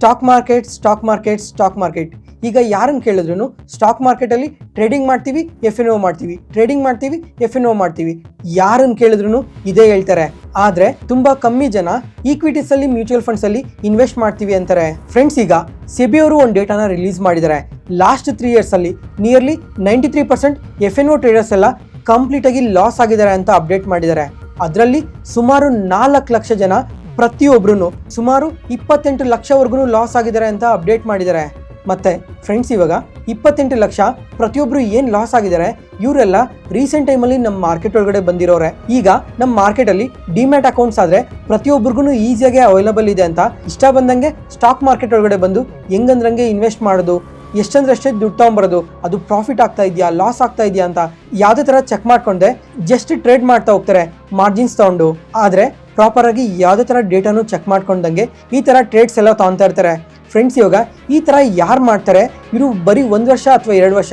Stock market ಈಗ ಯಾರನ್ನು ಕೇಳಿದ್ರು ಸ್ಟಾಕ್ ಮಾರ್ಕೆಟಲ್ಲಿ ಟ್ರೇಡಿಂಗ್ ಮಾಡ್ತೀವಿ, FNO ಮಾಡ್ತೀವಿ, ಟ್ರೇಡಿಂಗ್ ಮಾಡ್ತೀವಿ, FNO ಮಾಡ್ತೀವಿ, ಯಾರನ್ನು ಕೇಳಿದ್ರು ಇದೇ ಹೇಳ್ತಾರೆ. ಆದರೆ ತುಂಬ ಕಮ್ಮಿ ಜನ ಈಕ್ವಿಟೀಸಲ್ಲಿ, ಮ್ಯೂಚುವಲ್ ಫಂಡ್ಸಲ್ಲಿ ಇನ್ವೆಸ್ಟ್ ಮಾಡ್ತೀವಿ ಅಂತಾರೆ. ಫ್ರೆಂಡ್ಸ್, ಈಗ ಸೆಬಿ ಅವರು ಒಂದು ಡೇಟಾನ ರಿಲೀಸ್ ಮಾಡಿದ್ದಾರೆ. ಲಾಸ್ಟ್ 3 ಇಯರ್ಸಲ್ಲಿ ನಿಯರ್ಲಿ 93% FNO ಟ್ರೇಡರ್ಸ್ ಎಲ್ಲ ಕಂಪ್ಲೀಟಾಗಿ ಲಾಸ್ ಆಗಿದ್ದಾರೆ ಅಂತ ಅಪ್ಡೇಟ್ ಮಾಡಿದ್ದಾರೆ. ಅದರಲ್ಲಿ ಸುಮಾರು 4 ಲಕ್ಷ ಜನ ಪ್ರತಿಯೊಬ್ಬರೂ ಸುಮಾರು 28 ಲಕ್ಷವರೆಗೂ ಲಾಸ್ ಆಗಿದ್ದಾರೆ ಅಂತ ಅಪ್ಡೇಟ್ ಮಾಡಿದ್ದಾರೆ. ಮತ್ತೆ ಫ್ರೆಂಡ್ಸ್, ಇವಾಗ 28 ಲಕ್ಷ ಪ್ರತಿಯೊಬ್ಬರು ಏನು ಲಾಸ್ ಆಗಿದ್ದಾರೆ, ಇವರೆಲ್ಲ ರೀಸೆಂಟ್ ಟೈಮಲ್ಲಿ ನಮ್ಮ ಮಾರ್ಕೆಟ್ ಒಳಗಡೆ ಬಂದಿರೋರೆ. ಈಗ ನಮ್ಮ ಮಾರ್ಕೆಟಲ್ಲಿ ಡಿಮ್ಯಾಟ್ ಅಕೌಂಟ್ಸ್ ಆದರೆ ಪ್ರತಿಯೊಬ್ಬರಿಗೂ ಈಸಿಯಾಗಿ ಅವೈಲಬಲ್ ಇದೆ ಅಂತ ಇಷ್ಟ ಬಂದಂಗೆ ಸ್ಟಾಕ್ ಮಾರ್ಕೆಟ್ ಒಳಗಡೆ ಬಂದು ಹೆಂಗಂದ್ರಂಗೆ ಇನ್ವೆಸ್ಟ್ ಮಾಡೋದು, ಎಷ್ಟಂದ್ರಷ್ಟೇ ದುಡ್ಡು ತೊಗೊಂಬರೋದು, ಅದು ಪ್ರಾಫಿಟ್ ಆಗ್ತಾ ಇದೆಯಾ, ಲಾಸ್ ಆಗ್ತಾ ಇದೆಯಾ ಅಂತ ಯಾವುದೇ ಥರ ಚೆಕ್ ಮಾಡ್ಕೊಂಡೆ ಜಸ್ಟ್ ಟ್ರೇಡ್ ಮಾಡ್ತಾ ಹೋಗ್ತಾರೆ ಮಾರ್ಜಿನ್ಸ್ ತೊಗೊಂಡು. ಆದರೆ ಪ್ರಾಪರಾಗಿ ಯಾವುದೇ ಥರ ಡೇಟಾನು ಚೆಕ್ ಮಾಡ್ಕೊಂಡಂಗೆ ಈ ಥರ ಟ್ರೇಡ್ಸ್ ಎಲ್ಲ ತೊಗೊತಾ ಇರ್ತಾರೆ. ಫ್ರೆಂಡ್ಸ್, ಇವಾಗ ಈ ಥರ ಯಾರು ಮಾಡ್ತಾರೆ, ಇವರು ಬರೀ 1 ವರ್ಷ ಅಥವಾ 2 ವರ್ಷ,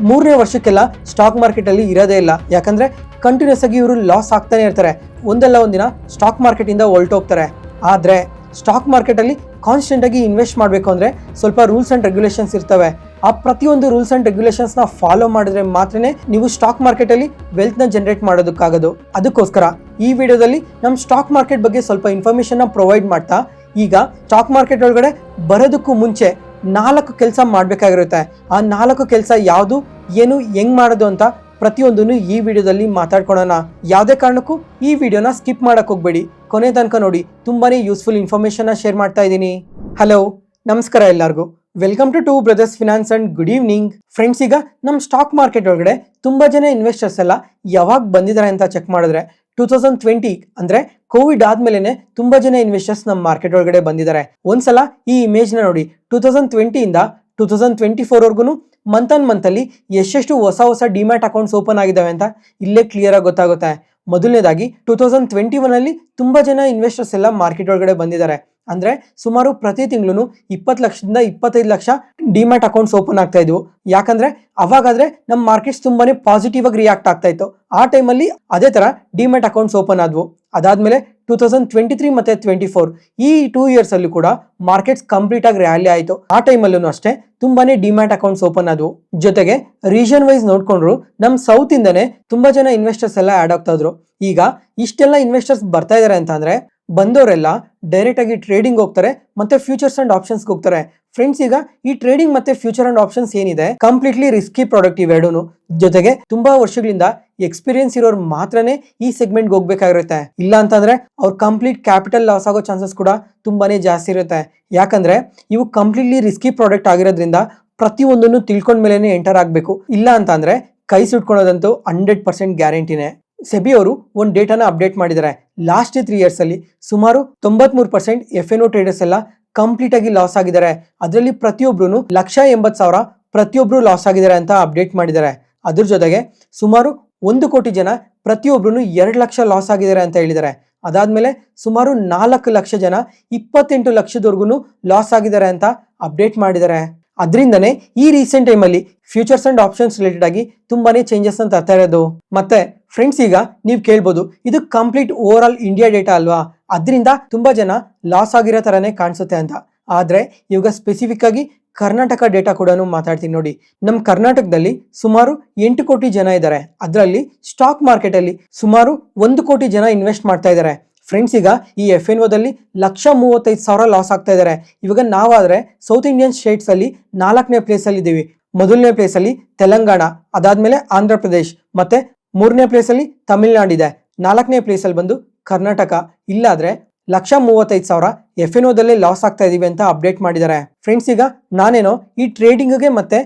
3ನೇ ವರ್ಷಕ್ಕೆಲ್ಲ ಸ್ಟಾಕ್ ಮಾರ್ಕೆಟಲ್ಲಿ ಇರೋದೇ ಇಲ್ಲ. ಯಾಕಂದರೆ ಕಂಟಿನ್ಯೂಸ್ ಆಗಿ ಇವರು ಲಾಸ್ ಆಗ್ತಾನೆ ಇರ್ತಾರೆ. ಒಂದಲ್ಲ ಒಂದಿನ ಸ್ಟಾಕ್ ಮಾರ್ಕೆಟಿಂದ ಹೊರಟೋಗ್ತಾರೆ. ಆದರೆ ಸ್ಟಾಕ್ ಮಾರ್ಕೆಟಲ್ಲಿ ಕಾನ್ಸ್ಟೆಂಟಾಗಿ ಇನ್ವೆಸ್ಟ್ ಮಾಡಬೇಕು ಅಂದರೆ ಸ್ವಲ್ಪ ರೂಲ್ಸ್ ಆ್ಯಂಡ್ ರೆಗ್ಯುಲೇಷನ್ಸ್ ಇರ್ತವೆ. ಆ ಪ್ರತಿಯೊಂದು ರೂಲ್ಸ್ ಆ್ಯಂಡ್ ರೆಗ್ಯುಲೇಷನ್ಸ್ನ ಫಾಲೋ ಮಾಡಿದ್ರೆ ಮಾತ್ರನೇ ನೀವು ಸ್ಟಾಕ್ ಮಾರ್ಕೆಟಲ್ಲಿ ವೆಲ್ತ್ನ ಜನರೇಟ್ ಮಾಡೋದಕ್ಕಾಗೋದು. ಅದಕ್ಕೋಸ್ಕರ ಈ ವಿಡಿಯೋದಲ್ಲಿ ನಮ್ಮ ಸ್ಟಾಕ್ ಮಾರ್ಕೆಟ್ ಬಗ್ಗೆ ಸ್ವಲ್ಪ ಇನ್ಫಾರ್ಮೇಷನ್ನ ಪ್ರೊವೈಡ್ ಮಾಡ್ತಾ, ಈಗ ಸ್ಟಾಕ್ ಮಾರ್ಕೆಟ್ ಒಳಗಡೆ ಬರೋದಕ್ಕೂ ಮುಂಚೆ 4 ಕೆಲಸ ಮಾಡಬೇಕಾಗಿರುತ್ತೆ. ಆ 4 ಕೆಲಸ ಯಾವುದು, ಏನು, ಹೆಂಗ್ ಮಾಡೋದು ಅಂತ ಪ್ರತಿಯೊಂದನ್ನು ಈ ವಿಡಿಯೋದಲ್ಲಿ ಮಾತಾಡ್ಕೊಳ್ಳೋಣ. ಯಾವುದೇ ಕಾರಣಕ್ಕೂ ಈ ವಿಡಿಯೋನ ಸ್ಕಿಪ್ ಮಾಡಕ್ಕೆ ಹೋಗ್ಬೇಡಿ, ಕೊನೆ ತನಕ ನೋಡಿ. ತುಂಬಾನೇ ಯೂಸ್ಫುಲ್ ಇನ್ಫಾರ್ಮೇಷನ್ನ ಶೇರ್ ಮಾಡ್ತಾ ಇದ್ದೀನಿ. ಹಲೋ, ನಮಸ್ಕಾರ ಎಲ್ಲರಿಗೂ. Welcome to brothers finance and good evening. Friends, ಈಗ ನಮ್ಮ ಸ್ಟಾಕ್ ಮಾರ್ಕೆಟ್ ಒಳಗಡೆ ತುಂಬ ಜನ ಇನ್ವೆಸ್ಟರ್ಸ್ ಎಲ್ಲ ಯಾವಾಗ ಬಂದಿದ್ದಾರೆ ಅಂತ ಚೆಕ್ ಮಾಡಿದ್ರೆ 2020 ಅಂದರೆ ಕೋವಿಡ್ ಆದ್ಮೇಲೆ ತುಂಬ ಜನ ಇನ್ವೆಸ್ಟರ್ಸ್ ನಮ್ಮ ಮಾರ್ಕೆಟ್ ಒಳಗಡೆ ಬಂದಿದ್ದಾರೆ. ಒಂದ್ಸಲ ಈ ಇಮೇಜ್ನ ನೋಡಿ. 2020 ಇಂದ 2024 ಮಂತ್ ಆನ್ ಮಂತಲ್ಲಿ ಎಷ್ಟೆಷ್ಟು ಹೊಸ ಡಿಮ್ಯಾಟ್ ಅಕೌಂಟ್ಸ್ ಓಪನ್ ಆಗಿದ್ದಾವೆ ಅಂತ ಇಲ್ಲೇ ಕ್ಲಿಯರ್ ಆಗಿ ಗೊತ್ತಾಗುತ್ತೆ. ಮೊದಲನೇದಾಗಿ 2021 ತುಂಬ ಜನ ಇನ್ವೆಸ್ಟರ್ಸ್ ಎಲ್ಲ ಮಾರ್ಕೆಟ್ ಒಳಗಡೆ ಬಂದಿದ್ದಾರೆ. ಅಂದರೆ ಸುಮಾರು ಪ್ರತಿ ತಿಂಗಳು 20 ಲಕ್ಷದಿಂದ 25 ಲಕ್ಷ ಡಿಮ್ಯಾಟ್ ಅಕೌಂಟ್ಸ್ ಓಪನ್ ಆಗ್ತಾ ಇದ್ವು. ಯಾಕಂದ್ರೆ ಅವಾಗಾದ್ರೆ ನಮ್ಮ ಮಾರ್ಕೆಟ್ಸ್ ತುಂಬಾನೇ ಪಾಸಿಟಿವ್ ಆಗಿ ರಿಯಾಕ್ಟ್ ಆಗ್ತಾ ಇತ್ತು. ಆ ಟೈಮಲ್ಲಿ ಅದೇ ತರ ಡಿಮ್ಯಾಟ್ ಅಕೌಂಟ್ಸ್ ಓಪನ್ ಆದ್ವು. ಅದಾದ್ಮೇಲೆ 2023 ಮತ್ತೆ 24 ಈ 2 ಇಯರ್ಸ್ ಅಲ್ಲಿ ಕೂಡ ಮಾರ್ಕೆಟ್ಸ್ ಕಂಪ್ಲೀಟ್ ಆಗಿ ರ್ಯಾಲಿ ಆಯಿತು. ಆ ಟೈಮಲ್ಲೂ ಅಷ್ಟೇ ತುಂಬಾನೇ ಡಿಮ್ಯಾಟ್ ಅಕೌಂಟ್ಸ್ ಓಪನ್ ಆದ್ವು. ಜೊತೆಗೆ ರೀಜನ್ ವೈಸ್ ನೋಡ್ಕೊಂಡ್ರು ನಮ್ಮ ಸೌತ್ ಇಂದನೇ ತುಂಬಾ ಜನ ಇನ್ವೆಸ್ಟರ್ಸ್ ಎಲ್ಲ ಆಡ್ ಆಗ್ತಾ ಇದ್ರು. ಈಗ ಇಷ್ಟೆಲ್ಲ ಇನ್ವೆಸ್ಟರ್ಸ್ ಬರ್ತಾ ಇದಾರೆ ಅಂತ ಅಂದ್ರೆ ಬಂದವರೆಲ್ಲ ಡೈರೆಕ್ಟ್ ಆಗಿ ಟ್ರೇಡಿಂಗ್ ಹೋಗ್ತಾರೆ ಮತ್ತೆ ಫ್ಯೂಚರ್ಸ್ ಅಂಡ್ ಆಪ್ಷನ್ಸ್ ಹೋಗ್ತಾರೆ. ಫ್ರೆಂಡ್ಸ್, ಈಗ ಈ ಟ್ರೇಡಿಂಗ್ ಮತ್ತೆ ಫ್ಯೂಚರ್ ಅಂಡ್ ಆಪ್ಷನ್ಸ್ ಏನಿದೆ ಕಂಪ್ಲೀಟ್ಲಿ ರಿಸ್ಕಿ ಪ್ರಾಡಕ್ಟ್ ಇವೆರಡೂನು. ಜೊತೆಗೆ ತುಂಬಾ ವರ್ಷಗಳಿಂದ ಎಕ್ಸ್ಪೀರಿಯನ್ಸ್ ಇರೋರು ಮಾತ್ರನೇ ಈ ಸೆಗ್ಮೆಂಟ್ಗೆ ಹೋಗ್ಬೇಕಾಗಿರುತ್ತೆ. ಇಲ್ಲ ಅಂತಂದ್ರೆ ಅವ್ರ ಕಂಪ್ಲೀಟ್ ಕ್ಯಾಪಿಟಲ್ ಲಾಸ್ ಆಗೋ ಚಾನ್ಸಸ್ ಕೂಡ ತುಂಬಾನೇ ಜಾಸ್ತಿ ಇರುತ್ತೆ. ಯಾಕಂದ್ರೆ ಇವು ಕಂಪ್ಲೀಟ್ಲಿ ರಿಸ್ಕಿ ಪ್ರಾಡಕ್ಟ್ ಆಗಿರೋದ್ರಿಂದ ಪ್ರತಿಯೊಂದನ್ನು ತಿಳ್ಕೊಂಡ ಮೇಲೆನೆ ಎಂಟರ್ ಆಗಬೇಕು. ಇಲ್ಲ ಅಂತಂದ್ರೆ ಕೈ ಸುಟ್ಕೊಳ್ಳೋದಂತೂ 100% ಗ್ಯಾರಂಟಿನೇ. ಸೆಬಿ ಅವರು ಒಂದು ಡೇಟಾನ ಅಪ್ಡೇಟ್ ಮಾಡಿದ್ದಾರೆ. ಲಾಸ್ಟ್ 3 ಇಯರ್ಸ್ ಅಲ್ಲಿ ಸುಮಾರು 93% FNO ಟ್ರೇಡರ್ಸ್ ಎಲ್ಲ ಕಂಪ್ಲೀಟ್ ಆಗಿ ಲಾಸ್ ಆಗಿದ್ದಾರೆ. ಅದರಲ್ಲಿ ಪ್ರತಿಯೊಬ್ರು 1,80,000 ಪ್ರತಿಯೊಬ್ರು ಲಾಸ್ ಆಗಿದ್ದಾರೆ ಅಂತ ಅಪ್ಡೇಟ್ ಮಾಡಿದ್ದಾರೆ. ಅದ್ರ ಜೊತೆಗೆ ಸುಮಾರು 1 ಕೋಟಿ ಜನ ಪ್ರತಿಯೊಬ್ರು 2 ಲಕ್ಷ ಲಾಸ್ ಆಗಿದ್ದಾರೆ ಅಂತ ಹೇಳಿದ್ದಾರೆ. ಅದಾದ್ಮೇಲೆ ಸುಮಾರು 4 ಲಕ್ಷ ಜನ 28 ಲಕ್ಷದವರೆಗೂ ಲಾಸ್ ಆಗಿದ್ದಾರೆ ಅಂತ ಅಪ್ಡೇಟ್ ಮಾಡಿದ್ದಾರೆ. ಅದರಿಂದನೇ ಈ ರೀಸೆಂಟ್ ಟೈಮಲ್ಲಿ ಫ್ಯೂಚರ್ಸ್ ಅಂಡ್ ಆಪ್ಷನ್ಸ್ ರಿಲೇಟೆಡ್ ಆಗಿ ತುಂಬಾನೇ ಚೇಂಜಸ್ ಅಂತ ತರ್ತಾ ಇರೋದು. ಮತ್ತೆ ಫ್ರೆಂಡ್ಸ್, ಈಗ ನೀವು ಕೇಳ್ಬೋದು ಇದು complete over all India data ಅಲ್ವಾ, ಅದರಿಂದ ತುಂಬಾ ಜನ ಲಾಸ್ ಆಗಿರೋ ತರನೇ ಕಾಣಿಸುತ್ತೆ ಅಂತ. ಆದ್ರೆ ಇವಾಗ ಸ್ಪೆಸಿಫಿಕ್ ಆಗಿ ಕರ್ನಾಟಕ ಡೇಟಾ ಕೂಡ ಮಾತಾಡ್ತೀನಿ ನೋಡಿ. ನಮ್ಮ ಕರ್ನಾಟಕದಲ್ಲಿ ಸುಮಾರು 8 ಕೋಟಿ ಜನ ಇದ್ದಾರೆ. ಅದರಲ್ಲಿ ಸ್ಟಾಕ್ ಮಾರ್ಕೆಟ್ ಅಲ್ಲಿ ಸುಮಾರು 1 ಕೋಟಿ ಜನ ಇನ್ವೆಸ್ಟ್ ಮಾಡ್ತಾ ಇದ್ದಾರೆ. ಫ್ರೆಂಡ್ಸ್, ಈಗ ಈ FNOದಲ್ಲಿ 1,35,000 ಲಾಸ್ ಆಗ್ತಾ ಇದ್ದಾರೆ. ಇವಾಗ ನಾವಾದ್ರೆ ಸೌತ್ ಇಂಡಿಯನ್ ಸ್ಟೇಟ್ಸ್ ಅಲ್ಲಿ 4ನೇ ಪ್ಲೇಸ್ ಅಲ್ಲಿ ಇದ್ದೀವಿ. ಮೊದಲನೇ ಪ್ಲೇಸ್ ಅಲ್ಲಿ ತೆಲಂಗಾಣ, ಅದಾದ್ಮೇಲೆ ಆಂಧ್ರ ಪ್ರದೇಶ್, ಮತ್ತೆ 3ನೇ ಪ್ಲೇಸ್ ಅಲ್ಲಿ ತಮಿಳ್ನಾಡು ಇದೆ. 4ನೇ ಪ್ಲೇಸ್ ಅಲ್ಲಿ ಬಂದು ಕರ್ನಾಟಕ. ಇಲ್ಲಾದ್ರೆ 1,35,000 FNOದಲ್ಲೇ ಲಾಸ್ ಆಗ್ತಾ ಇದೀವಿ ಅಂತ ಅಪ್ಡೇಟ್ ಮಾಡಿದ್ದಾರೆ. ಫ್ರೆಂಡ್ಸ್, ಈಗ ನಾನೇನೋ ಈ ಟ್ರೇಡಿಂಗ್ಗೆ ಮತ್ತೆ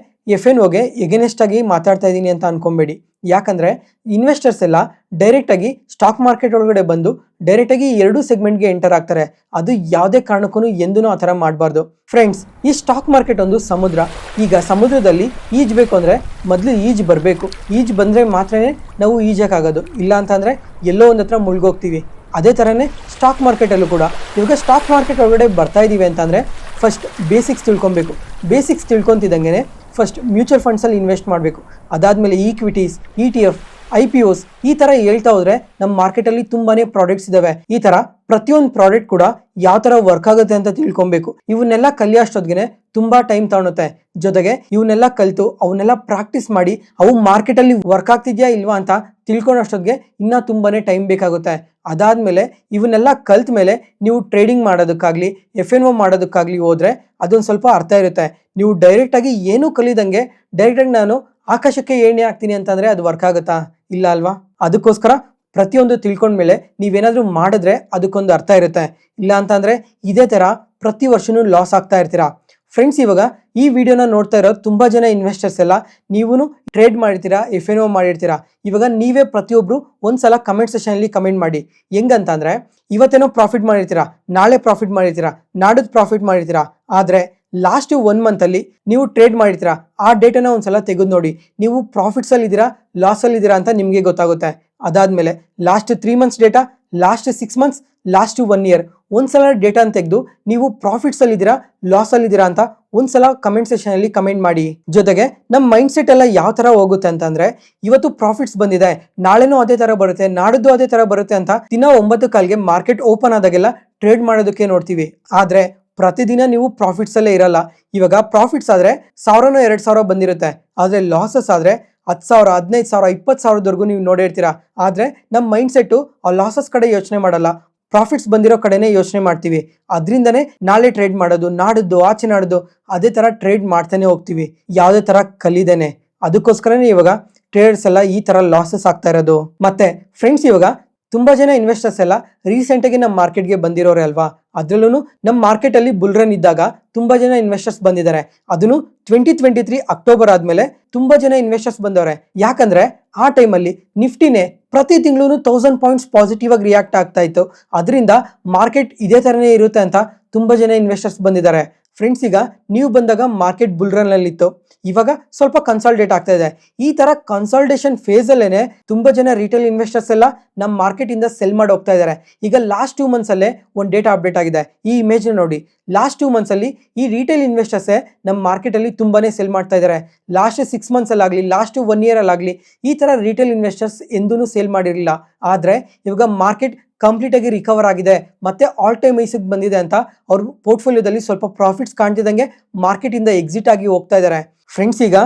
FNOಗೆ ಎಗೇನೆಸ್ಟ್ ಆಗಿ ಮಾತಾಡ್ತಾ ಇದ್ದೀನಿ ಅಂತ ಅನ್ಕೊಂಬೇಡಿ. ಯಾಕಂದ್ರೆ ಇನ್ವೆಸ್ಟರ್ಸ್ ಎಲ್ಲ ಡೈರೆಕ್ಟ್ ಆಗಿ ಸ್ಟಾಕ್ ಮಾರ್ಕೆಟ್ ಒಳಗಡೆ ಬಂದು ಡೈರೆಕ್ಟ್ ಆಗಿ 2 ಸೆಗ್ಮೆಂಟ್ಗೆ ಎಂಟರ್ ಆಗ್ತಾರೆ. ಅದು ಯಾವುದೇ ಕಾರಣಕ್ಕೂ ಎಂದೂ ಆ ಥರ ಮಾಡಬಾರ್ದು. ಫ್ರೆಂಡ್ಸ್, ಈ ಸ್ಟಾಕ್ ಮಾರ್ಕೆಟ್ ಒಂದು ಸಮುದ್ರ. ಈಗ ಸಮುದ್ರದಲ್ಲಿ ಈಜಬೇಕು ಅಂದ್ರೆ ಮೊದಲು ಈಜು ಬರಬೇಕು. ಈಜು ಬಂದ್ರೆ ಮಾತ್ರನೇ ನಾವು ಈಜಕ್ಕಾಗೋದು. ಇಲ್ಲ ಅಂತಂದ್ರೆ ಎಲ್ಲೋ ಒಂದು ಹತ್ರ ಮುಳುಗೋಗ್ತೀವಿ. ಅದೇ ಥರನೇ ಸ್ಟಾಕ್ ಮಾರ್ಕೆಟಲ್ಲೂ ಕೂಡ ಇವಾಗ ಸ್ಟಾಕ್ ಮಾರ್ಕೆಟ್ ಒಳಗಡೆ ಬರ್ತಾ ಇದ್ದೀವಿ ಅಂತಂದರೆ ಫಸ್ಟ್ ಬೇಸಿಕ್ಸ್ ತಿಳ್ಕೊಬೇಕು. ಬೇಸಿಕ್ಸ್ ತಿಳ್ಕೊತಿದ್ದಂಗೆ ಫಸ್ಟ್ ಮ್ಯೂಚುವಲ್ ಫಂಡ್ಸಲ್ಲಿ ಇನ್ವೆಸ್ಟ್ ಮಾಡಬೇಕು. ಅದಾದಮೇಲೆ ಈಕ್ವಿಟೀಸ್, ETF, IPOs ಈ ತರ ಹೇಳ್ತಾ ಹೋದ್ರೆ ನಮ್ಮ ಮಾರ್ಕೆಟ್ ಅಲ್ಲಿ ತುಂಬಾನೇ ಪ್ರಾಡಕ್ಟ್ಸ್ ಇದಾವೆ. ಈ ತರ ಪ್ರತಿಯೊಂದು ಪ್ರಾಡಕ್ಟ್ ಕೂಡ ಯಾವ ತರ ವರ್ಕ್ ಆಗುತ್ತೆ ಅಂತ ತಿಳ್ಕೊಬೇಕು. ಇವನ್ನೆಲ್ಲ ಕಲಿಯೋಷ್ಟೊತ್ತಿಗೆ ತುಂಬಾ ಟೈಮ್ ತಗೊಳುತ್ತೆ. ಜೊತೆಗೆ ಇವನ್ನೆಲ್ಲ ಕಲಿತು ಅವನ್ನೆಲ್ಲ ಪ್ರಾಕ್ಟೀಸ್ ಮಾಡಿ ಅವು ಮಾರ್ಕೆಟ್ ಅಲ್ಲಿ ವರ್ಕ್ ಆಗ್ತಿದ್ಯಾ ಇಲ್ವಾ ಅಂತ ತಿಳ್ಕೊಳ್ಳೋಷ್ಟೊತ್ತಿಗೆ ಇನ್ನ ತುಂಬಾನೇ ಟೈಮ್ ಬೇಕಾಗುತ್ತೆ. ಅದಾದ್ಮೇಲೆ ಇವನ್ನೆಲ್ಲ ಕಲ್ತ ಮೇಲೆ ನೀವು ಟ್ರೇಡಿಂಗ್ ಮಾಡೋದಕ್ಕಾಗ್ಲಿ FNO ಮಾಡೋದಕ್ಕಾಗ್ಲಿ ಹೋದ್ರೆ ಅದೊಂದು ಸ್ವಲ್ಪ ಅರ್ಥ ಇರುತ್ತೆ. ನೀವು ಡೈರೆಕ್ಟ್ ಆಗಿ ಏನೂ ಕಲಿದಂಗೆ ಡೈರೆಕ್ಟ್ ಆಗಿ ನಾನು ಆಕಾಶಕ್ಕೆ ಏಣಿ ಆಗ್ತೀನಿ ಅಂತಂದ್ರೆ ಅದು ವರ್ಕ್ ಆಗುತ್ತಾ? ಇಲ್ಲ ಅಲ್ವಾ? ಅದಕ್ಕೋಸ್ಕರ ಪ್ರತಿಯೊಂದು ತಿಳ್ಕೊಂಡ್ಮೇಲೆ ನೀವೇನಾದ್ರೂ ಮಾಡಿದ್ರೆ ಅದಕ್ಕೊಂದು ಅರ್ಥ ಇರುತ್ತೆ. ಇಲ್ಲ ಅಂತಂದ್ರೆ ಇದೇ ತರ ಪ್ರತಿ ವರ್ಷನೂ ಲಾಸ್ ಆಗ್ತಾ ಇರ್ತೀರಾ. ಫ್ರೆಂಡ್ಸ್, ಇವಾಗ ಈ ವಿಡಿಯೋನ ನೋಡ್ತಾ ಇರೋ ತುಂಬಾ ಜನ ಇನ್ವೆಸ್ಟರ್ಸ್ ಎಲ್ಲ ನೀವು ಟ್ರೇಡ್ ಮಾಡಿರ್ತೀರಾ, FNO ಮಾಡಿರ್ತೀರಾ. ಇವಾಗ ನೀವೇ ಪ್ರತಿಯೊಬ್ರು ಒಂದ್ಸಲ ಕಮೆಂಟ್ ಸೆಷನ್ ಅಲ್ಲಿ ಕಮೆಂಟ್ ಮಾಡಿ. ಹೆಂಗಂತಂದ್ರೆ ಇವತ್ತೇನೋ ಪ್ರಾಫಿಟ್ ಮಾಡಿರ್ತೀರಾ, ನಾಳೆ ಪ್ರಾಫಿಟ್ ಮಾಡಿರ್ತೀರಾ, ನಾಡಿದ್ದು ಪ್ರಾಫಿಟ್ ಮಾಡಿರ್ತೀರಾ. ಆದ್ರೆ ಲಾಸ್ಟ್ 1 ಮಂತ್ ಅಲ್ಲಿ ನೀವು ಟ್ರೇಡ್ ಮಾಡಿರ್ತೀರಾ, ಆ ಡೇಟನ್ನ ಒಂದ್ಸಲ ತೆಗೆದು ನೋಡಿ. ನೀವು ಪ್ರಾಫಿಟ್ಸ್ ಅಲ್ಲಿ ಇದ್ದೀರಾ, ಲಾಸ್ ಅಲ್ಲಿ ಇದ್ದೀರಾ ಅಂತ ನಿಮ್ಗೆ ಗೊತ್ತಾಗುತ್ತೆ. ಅದಾದ್ಮೇಲೆ last 3 months data, last 6 months, last 1 year ಒಂದ್ಸಲ ಡೇಟಾನ ತೆಗೆದು ನೀವು ಪ್ರಾಫಿಟ್ಸ್ ಅಲ್ಲಿ ಇದ್ದೀರಾ, ಲಾಸ್ ಅಲ್ಲಿ ಇದ್ದೀರಾ ಅಂತ ಒಂದ್ಸಲ ಕಮೆಂಟ್ ಸೆಷನ್ ಅಲ್ಲಿ ಕಮೆಂಟ್ ಮಾಡಿ. ಜೊತೆಗೆ ನಮ್ಮ ಮೈಂಡ್ ಸೆಟ್ ಎಲ್ಲ ಯಾವ ತರ ಹೋಗುತ್ತೆ ಅಂತಂದ್ರೆ ಇವತ್ತು ಪ್ರಾಫಿಟ್ಸ್ ಬಂದಿದೆ, ನಾಳೆನೂ ಅದೇ ತರ ಬರುತ್ತೆ, ನಾಡಿದ್ದು ಅದೇ ತರ ಬರುತ್ತೆ ಅಂತ ದಿನ 9 ಕಾಲ್ಗೆ ಮಾರ್ಕೆಟ್ ಓಪನ್ ಆದಾಗೆಲ್ಲ ಟ್ರೇಡ್ ಮಾಡೋದಕ್ಕೆ ನೋಡ್ತೀವಿ. ಆದ್ರೆ ಪ್ರತಿದಿನ ನೀವು ಪ್ರಾಫಿಟ್ಸ್ ಅಲ್ಲೇ ಇರಲ್ಲ. ಇವಾಗ ಪ್ರಾಫಿಟ್ಸ್ ಆದ್ರೆ 1000 2000 ಬಂದಿರುತ್ತೆ. ಆದ್ರೆ ಲಾಸಸ್ ಆದ್ರೆ 10,000 15,000 20,000 ನೀವು ನೋಡಿರ್ತೀರಾ. ಆದ್ರೆ ನಮ್ಮ ಮೈಂಡ್ ಸೆಟ್ ಆ ಲಾಸಸ್ ಕಡೆ ಯೋಚನೆ ಮಾಡಲ್ಲ, ಪ್ರಾಫಿಟ್ಸ್ ಬಂದಿರೋ ಕಡೆನೇ ಯೋಚನೆ ಮಾಡ್ತೀವಿ. ಅದರಿಂದನೇ ನಾಳೆ ಟ್ರೇಡ್ ಮಾಡೋದು, ನಾಡಿದ್ದು ಆಚೆ ನಾಡಿದ್ದು ಅದೇ ತರ ಟ್ರೇಡ್ ಮಾಡ್ತಾನೆ ಹೋಗ್ತೀವಿ, ಯಾವುದೇ ತರ ಕಲಿದೇನೆ. ಅದಕ್ಕೋಸ್ಕರನೇ ಇವಾಗ ಟ್ರೇಡರ್ಸ್ ಎಲ್ಲ ಈ ತರ ಲಾಸಸ್ ಆಗ್ತಾ ಇರೋದು. ಮತ್ತೆ ಫ್ರೆಂಡ್ಸ್, ಇವಾಗ ತುಂಬಾ ಜನ ಇನ್ವೆಸ್ಟರ್ಸ್ ಎಲ್ಲ ರೀಸೆಂಟ್ ಆಗಿ ನಮ್ಮ ಮಾರ್ಕೆಟ್ಗೆ ಬಂದಿರೋರೆ ಅಲ್ವಾ. ಅದ್ರಲ್ಲೂ ನಮ್ಮ ಮಾರ್ಕೆಟ್ ಅಲ್ಲಿ ಬುಲ್ ರನ್ ಇದ್ದಾಗ ತುಂಬಾ ಜನ ಇನ್ವೆಸ್ಟರ್ಸ್ ಬಂದಿದ್ದಾರೆ. ಅದನ್ನು 2023 ಅಕ್ಟೋಬರ್ ಆದ್ಮೇಲೆ ತುಂಬಾ ಜನ ಇನ್ವೆಸ್ಟರ್ಸ್ ಬಂದವ್ರೆ. ಯಾಕಂದ್ರೆ ಆ ಟೈಮಲ್ಲಿ ನಿಫ್ಟಿನೇ ಪ್ರತಿ ತಿಂಗಳು 1000 ಪಾಯಿಂಟ್ಸ್ ಪಾಸಿಟಿವ್ ಆಗಿ ರಿಯಾಕ್ಟ್ ಆಗ್ತಾ ಇತ್ತು. ಅದರಿಂದ ಮಾರ್ಕೆಟ್ ಇದೇ ತರನೇ ಇರುತ್ತೆ ಅಂತ ತುಂಬಾ ಜನ ಇನ್ವೆಸ್ಟರ್ಸ್ ಬಂದಿದ್ದಾರೆ. ಫ್ರೆಂಡ್ಸ್, ಈಗ ನೀವು ಬಂದಾಗ ಮಾರ್ಕೆಟ್ ಬುಲ್ ರನ್ ಅಲ್ಲಿ ಇತ್ತು, ಇವಾಗ ಸ್ವಲ್ಪ ಕನ್ಸಾಲ್ಟೇಟ್ ಆಗ್ತಾ ಇದೆ. ಈ ತರ ಕನ್ಸಾಲ್ಟೇಷನ್ ಫೇಸ್ ಅಲ್ಲೇನೆ ತುಂಬಾ ಜನ ರಿಟೇಲ್ ಇನ್ವೆಸ್ಟರ್ಸ್ ಎಲ್ಲ ನಮ್ಮ ಮಾರ್ಕೆಟ್ ಇಂದ ಸೆಲ್ ಮಾಡಿ ಹೋಗ್ತಾ ಇದ್ದಾರೆ. ಈಗ ಲಾಸ್ಟ್ 2 ಮಂತ್ಸ್ ಅಲ್ಲೇ ಒಂದು ಡೇಟಾ ಅಪ್ಡೇಟ್ ಆಗಿದೆ. ಈ ಇಮೇಜ್ ನೋಡಿ, ಲಾಸ್ಟ್ 2 ಮಂತ್ಸ್ ಅಲ್ಲಿ ಈ ರಿಟೇಲ್ ಇನ್ವೆಸ್ಟರ್ಸ್ ನಮ್ಮ ಮಾರ್ಕೆಟ್ ಅಲ್ಲಿ ತುಂಬಾನೇ ಸೆಲ್ ಮಾಡ್ತಾ ಇದ್ದಾರೆ. ಲಾಸ್ಟ್ 6 ಮಂತ್ಸ್ ಅಲ್ಲಿ ಆಗ್ಲಿ, ಲಾಸ್ಟ್ 1 ಇಯರ್ ಅಲ್ಲಿ ಆಗ್ಲಿ ಈ ತರ ರಿಟೇಲ್ ಇನ್ವೆಸ್ಟರ್ಸ್ ಎಂದೂ ಸೇಲ್ ಮಾಡಿರಲಿಲ್ಲ. ಆದ್ರೆ ಇವಾಗ ಮಾರ್ಕೆಟ್ ಕಂಪ್ಲೀಟ್ ಆಗಿ ರಿಕವರ್ ಆಗಿದೆ, ಮತ್ತೆ ಆಲ್ ಟೈಮ್ ಹೈಸ್ಗೆ ಬಂದಿದೆ ಅಂತ ಅವ್ರ ಪೋರ್ಟ್ಫೋಲಿಯೋದಲ್ಲಿ ಸ್ವಲ್ಪ ಪ್ರಾಫಿಟ್ಸ್ ಕಾಣ್ತಿದ್ದಂಗೆ ಮಾರ್ಕೆಟ್ ಇಂದ ಎಕ್ಸಿಟ್ ಆಗಿ ಹೋಗ್ತಾ ಇದ್ದಾರೆ. ಫ್ರೆಂಡ್ಸ್, ಈಗ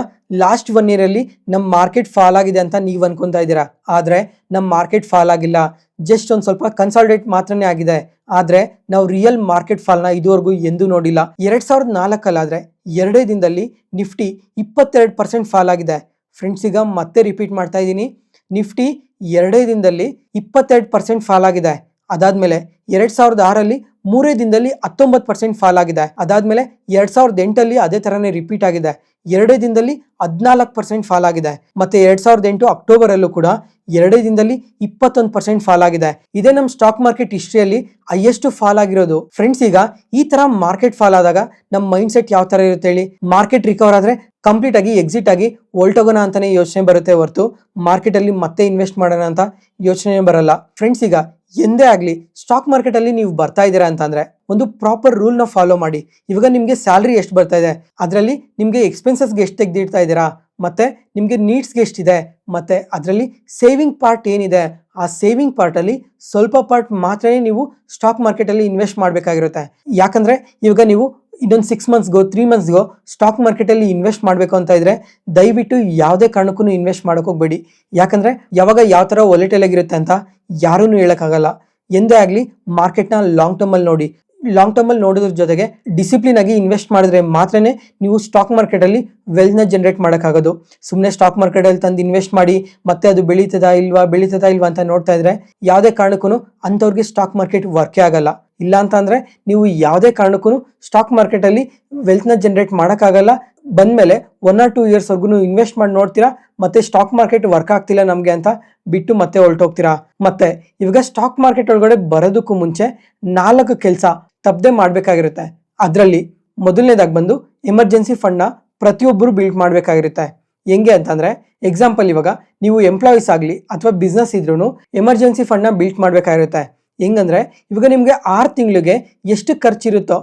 ಲಾಸ್ಟ್ 1 ಇಯರ್ ಅಲ್ಲಿ ನಮ್ಮ ಮಾರ್ಕೆಟ್ ಫಾಲ್ ಆಗಿದೆ ಅಂತ ನೀವು ಅನ್ಕೊಂತಾ ಇದ್ದೀರಾ. ಆದ್ರೆ ನಮ್ಮ ಮಾರ್ಕೆಟ್ ಫಾಲ್ ಆಗಿಲ್ಲ, ಜಸ್ಟ್ ಒಂದು ಸ್ವಲ್ಪ ಕನ್ಸಾಲ್ಟೇಟ್ ಮಾತ್ರನೇ ಆಗಿದೆ. ಆದ್ರೆ ನಾವು ರಿಯಲ್ ಮಾರ್ಕೆಟ್ ಫಾಲ್ನ ಇದುವರೆಗೂ ಎಂದೂ ನೋಡಿಲ್ಲ. 2004 ಆದ್ರೆ 2 ದಿನದಲ್ಲಿ ನಿಫ್ಟಿ 22% ಫಾಲ್ ಆಗಿದೆ. ಫ್ರೆಂಡ್ಸ್, ಈಗ ಮತ್ತೆ ರಿಪೀಟ್ ಮಾಡ್ತಾ ಇದ್ದೀನಿ, ನಿಫ್ಟಿ 2 ದಿನದಲ್ಲಿ 22% ಫಾಲ್ ಆಗಿದೆ. ಅದಾದ್ಮೇಲೆ 2006 3 ದಿನದಲ್ಲಿ 19% ಫಾಲ್ ಆಗಿದೆ. ಅದಾದ್ಮೇಲೆ 2008 ಅದೇ ತರನೇ ರಿಪೀಟ್ ಆಗಿದೆ, 2 ದಿನದಲ್ಲಿ 14% ಫಾಲ್ ಆಗಿದೆ. ಮತ್ತೆ 2008 ಅಕ್ಟೋಬರ್ ಅಲ್ಲೂ ಕೂಡ 2 ದಿನದಲ್ಲಿ 21% ಫಾಲ್ ಆಗಿದೆ. ಇದೇ ನಮ್ಮ ಸ್ಟಾಕ್ ಮಾರ್ಕೆಟ್ ಹಿಸ್ಟ್ರಿಯಲ್ಲಿ ಹೈಯೆಸ್ಟ್ ಫಾಲ್ ಆಗಿರೋದು. ಫ್ರೆಂಡ್ಸ್, ಈಗ ಈ ತರ ಮಾರ್ಕೆಟ್ ಫಾಲ್ ಆದಾಗ ನಮ್ಮ ಮೈಂಡ್ ಸೆಟ್ ಯಾವ ತರ ಇರುತ್ತೆ ಹೇಳಿ? ಮಾರ್ಕೆಟ್ ರಿಕವರ್ ಆದ್ರೆ ಕಂಪ್ಲೀಟ್ ಆಗಿ ಎಕ್ಸಿಟ್ ಆಗಿ ಹೊಲ್ಟೋಗೋಣ ಅಂತಾನೆ ಯೋಚನೆ ಬರುತ್ತೆ ಹೊರತು ಮಾರ್ಕೆಟ್ ಅಲ್ಲಿ ಮತ್ತೆ ಇನ್ವೆಸ್ಟ್ ಮಾಡೋಣ ಅಂತ ಯೋಚನೆ ಬರಲ್ಲ. ಫ್ರೆಂಡ್ಸ್, ಈಗ ಎಂದೇ ಆಗ್ಲಿ ಸ್ಟಾಕ್ ಮಾರ್ಕೆಟ್ ಅಲ್ಲಿ ನೀವು ಬರ್ತಾ ಇದ್ದೀರಾ ಅಂತಂದ್ರೆ ಒಂದು ಪ್ರಾಪರ್ ರೂಲ್ ನ ಫಾಲೋ ಮಾಡಿ. ಇವಾಗ ನಿಮ್ಗೆ ಸ್ಯಾಲರಿ ಎಷ್ಟು ಬರ್ತಾ ಇದೆ, ಅದರಲ್ಲಿ ನಿಮ್ಗೆ ಎಕ್ಸ್ಪೆನ್ಸಸ್ಗೆ ಎಷ್ಟು ತೆಗೆದಿಡ್ತಾ ಇದ್ದೀರಾ, ಮತ್ತೆ ನಿಮ್ಗೆ ನೀಡ್ಸ್ಗೆ ಎಷ್ಟಿದೆ, ಮತ್ತೆ ಅದರಲ್ಲಿ ಸೇವಿಂಗ್ ಪಾರ್ಟ್ ಏನಿದೆ, ಆ ಸೇವಿಂಗ್ ಪಾರ್ಟ್ ಅಲ್ಲಿ ಸ್ವಲ್ಪ ಪಾರ್ಟ್ ಮಾತ್ರನೇ ನೀವು ಸ್ಟಾಕ್ ಮಾರ್ಕೆಟ್ ಅಲ್ಲಿ ಇನ್ವೆಸ್ಟ್ ಮಾಡಬೇಕಾಗಿರುತ್ತೆ. ಯಾಕಂದ್ರೆ ಇವಾಗ ನೀವು ಇನ್ನೊಂದು 6 ಮಂತ್ಸ್ಗೋ 3 ಮಂತ್ಸ್ಗೋ ಸ್ಟಾಕ್ ಮಾರ್ಕೆಟ್ ಅಲ್ಲಿ ಇನ್ವೆಸ್ಟ್ ಮಾಡಬೇಕು ಅಂತ ಇದ್ರೆ ದಯವಿಟ್ಟು ಯಾವುದೇ ಕಾರಣಕ್ಕೂ ಇನ್ವೆಸ್ಟ್ ಮಾಡಕ್ ಹೋಗ್ಬೇಡಿ. ಯಾಕಂದ್ರೆ ಯಾವಾಗ ಯಾವ ತರ ವೊಲೆಟೈಲ್ ಆಗಿರುತ್ತೆ ಅಂತ ಯಾರೂ ಹೇಳಕ್ಕಾಗಲ್ಲ. ಎಂದೇ ಆಗ್ಲಿ ಮಾರ್ಕೆಟ್ನ ಲಾಂಗ್ ಟರ್ಮ್ ಅಲ್ಲಿ ನೋಡಿ. ಲಾಂಗ್ ಟರ್ಮ್ ಅಲ್ಲಿ ನೋಡೋದ್ರ ಜೊತೆಗೆ ಡಿಸಿಪ್ಲಿನ್ ಆಗಿ ಇನ್ವೆಸ್ಟ್ ಮಾಡಿದ್ರೆ ಮಾತ್ರನೇ ನೀವು ಸ್ಟಾಕ್ ಮಾರ್ಕೆಟ್ ಅಲ್ಲಿ ವೆಲ್ತ್ ನ ಜನರೇಟ್ ಮಾಡೋಕ್ಕಾಗೋದು. ಸುಮ್ಮನೆ ಸ್ಟಾಕ್ ಮಾರ್ಕೆಟ್ ಅಲ್ಲಿ ತಂದು ಇನ್ವೆಸ್ಟ್ ಮಾಡಿ ಮತ್ತೆ ಅದು ಬೆಳೀತದಾ ಇಲ್ವಾ ಅಂತ ನೋಡ್ತಾ ಇದ್ರೆ ಯಾವುದೇ ಕಾರಣಕ್ಕೂ ಅಂಥವ್ರಿಗೆ ಸ್ಟಾಕ್ ಮಾರ್ಕೆಟ್ ವರ್ಕೇ ಆಗಲ್ಲ. ಇಲ್ಲ ಅಂತ ಅಂದ್ರೆ ನೀವು ಯಾವುದೇ ಕಾರಣಕ್ಕೂ ಸ್ಟಾಕ್ ಮಾರ್ಕೆಟ್ ಅಲ್ಲಿ ವೆಲ್ತ್ ನ ಜನರೇಟ್ ಮಾಡೋಕ್ಕಾಗಲ್ಲ. ಬಂದ್ಮೇಲೆ 1 or 2 years ವರ್ಗು ಇನ್ವೆಸ್ಟ್ ಮಾಡಿ ನೋಡ್ತೀರಾ, ಮತ್ತೆ ಸ್ಟಾಕ್ ಮಾರ್ಕೆಟ್ ವರ್ಕ್ ಆಗ್ತಿಲ್ಲ ನಮ್ಗೆ ಅಂತ ಬಿಟ್ಟು ಮತ್ತೆ ಹೊರಟೋಗ್ತೀರಾ. ಮತ್ತೆ ಇವಾಗ ಸ್ಟಾಕ್ ಮಾರ್ಕೆಟ್ ಒಳಗಡೆ ಬರೋದಕ್ಕೂ ಮುಂಚೆ 4 ಕೆಲಸ ತಪ್ಪದೆ ಮಾಡ್ಬೇಕಾಗಿರುತ್ತೆ. ಅದರಲ್ಲಿ ಮೊದಲನೇದಾಗಿ ಬಂದು ಎಮರ್ಜೆನ್ಸಿ ಫಂಡ್ ನ ಪ್ರತಿಯೊಬ್ಬರು ಬಿಲ್ಡ್ ಮಾಡ್ಬೇಕಾಗಿರುತ್ತೆ. ಹೆಂಗೆ ಅಂತಂದ್ರೆ ಎಕ್ಸಾಂಪಲ್, ಇವಾಗ ನೀವು ಎಂಪ್ಲಾಯೀಸ್ ಆಗಲಿ ಅಥವಾ ಬಿಸ್ನೆಸ್ ಇದ್ರೂ ಎಮರ್ಜೆನ್ಸಿ ಫಂಡ್ ನ ಬಿಲ್ಡ್ ಮಾಡ್ಬೇಕಾಗಿರುತ್ತೆ. ಹೆಂಗಂದ್ರೆ ಇವಾಗ ನಿಮ್ಗೆ 6 ತಿಂಗಳಿಗೆ ಎಷ್ಟು ಖರ್ಚಿರುತ್ತೋ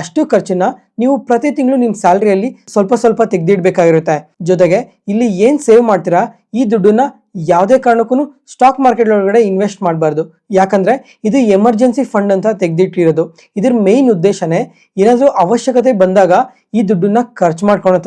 ಅಷ್ಟು ಖರ್ಚನ್ನ ನೀವು ಪ್ರತಿ ತಿಂಗಳು ನಿಮ್ಮ ಸ್ಯಾಲರಿಯಲ್ಲಿ ಸ್ವಲ್ಪ ಸ್ವಲ್ಪ ತೆಗೆದಿಡ್ಬೇಕಾಗಿರುತ್ತೆ. ಜೊತೆಗೆ ಇಲ್ಲಿ ಏನ್ ಸೇವ್ ಮಾಡ್ತೀರಾ ಈ ದುಡ್ಡನ್ನ ಯಾವುದೇ ಕಾರಣಕ್ಕೂ ಸ್ಟಾಕ್ ಮಾರ್ಕೆಟ್ ಒಳಗಡೆ ಇನ್ವೆಸ್ಟ್ ಮಾಡಬಾರ್ದು. ಯಾಕಂದ್ರೆ ಇದು ಎಮರ್ಜೆನ್ಸಿ ಫಂಡ್ ಅಂತ ತೆಗೆದಿಟ್ಟಿರೋದು. ಇದ್ರ ಮೇನ್ ಉದ್ದೇಶನೇ ಏನಾದರೂ ಅವಶ್ಯಕತೆ ಬಂದಾಗ ಈ ದುಡ್ಡನ್ನ ಖರ್ಚು ಮಾಡ್ಕೊಳೋ.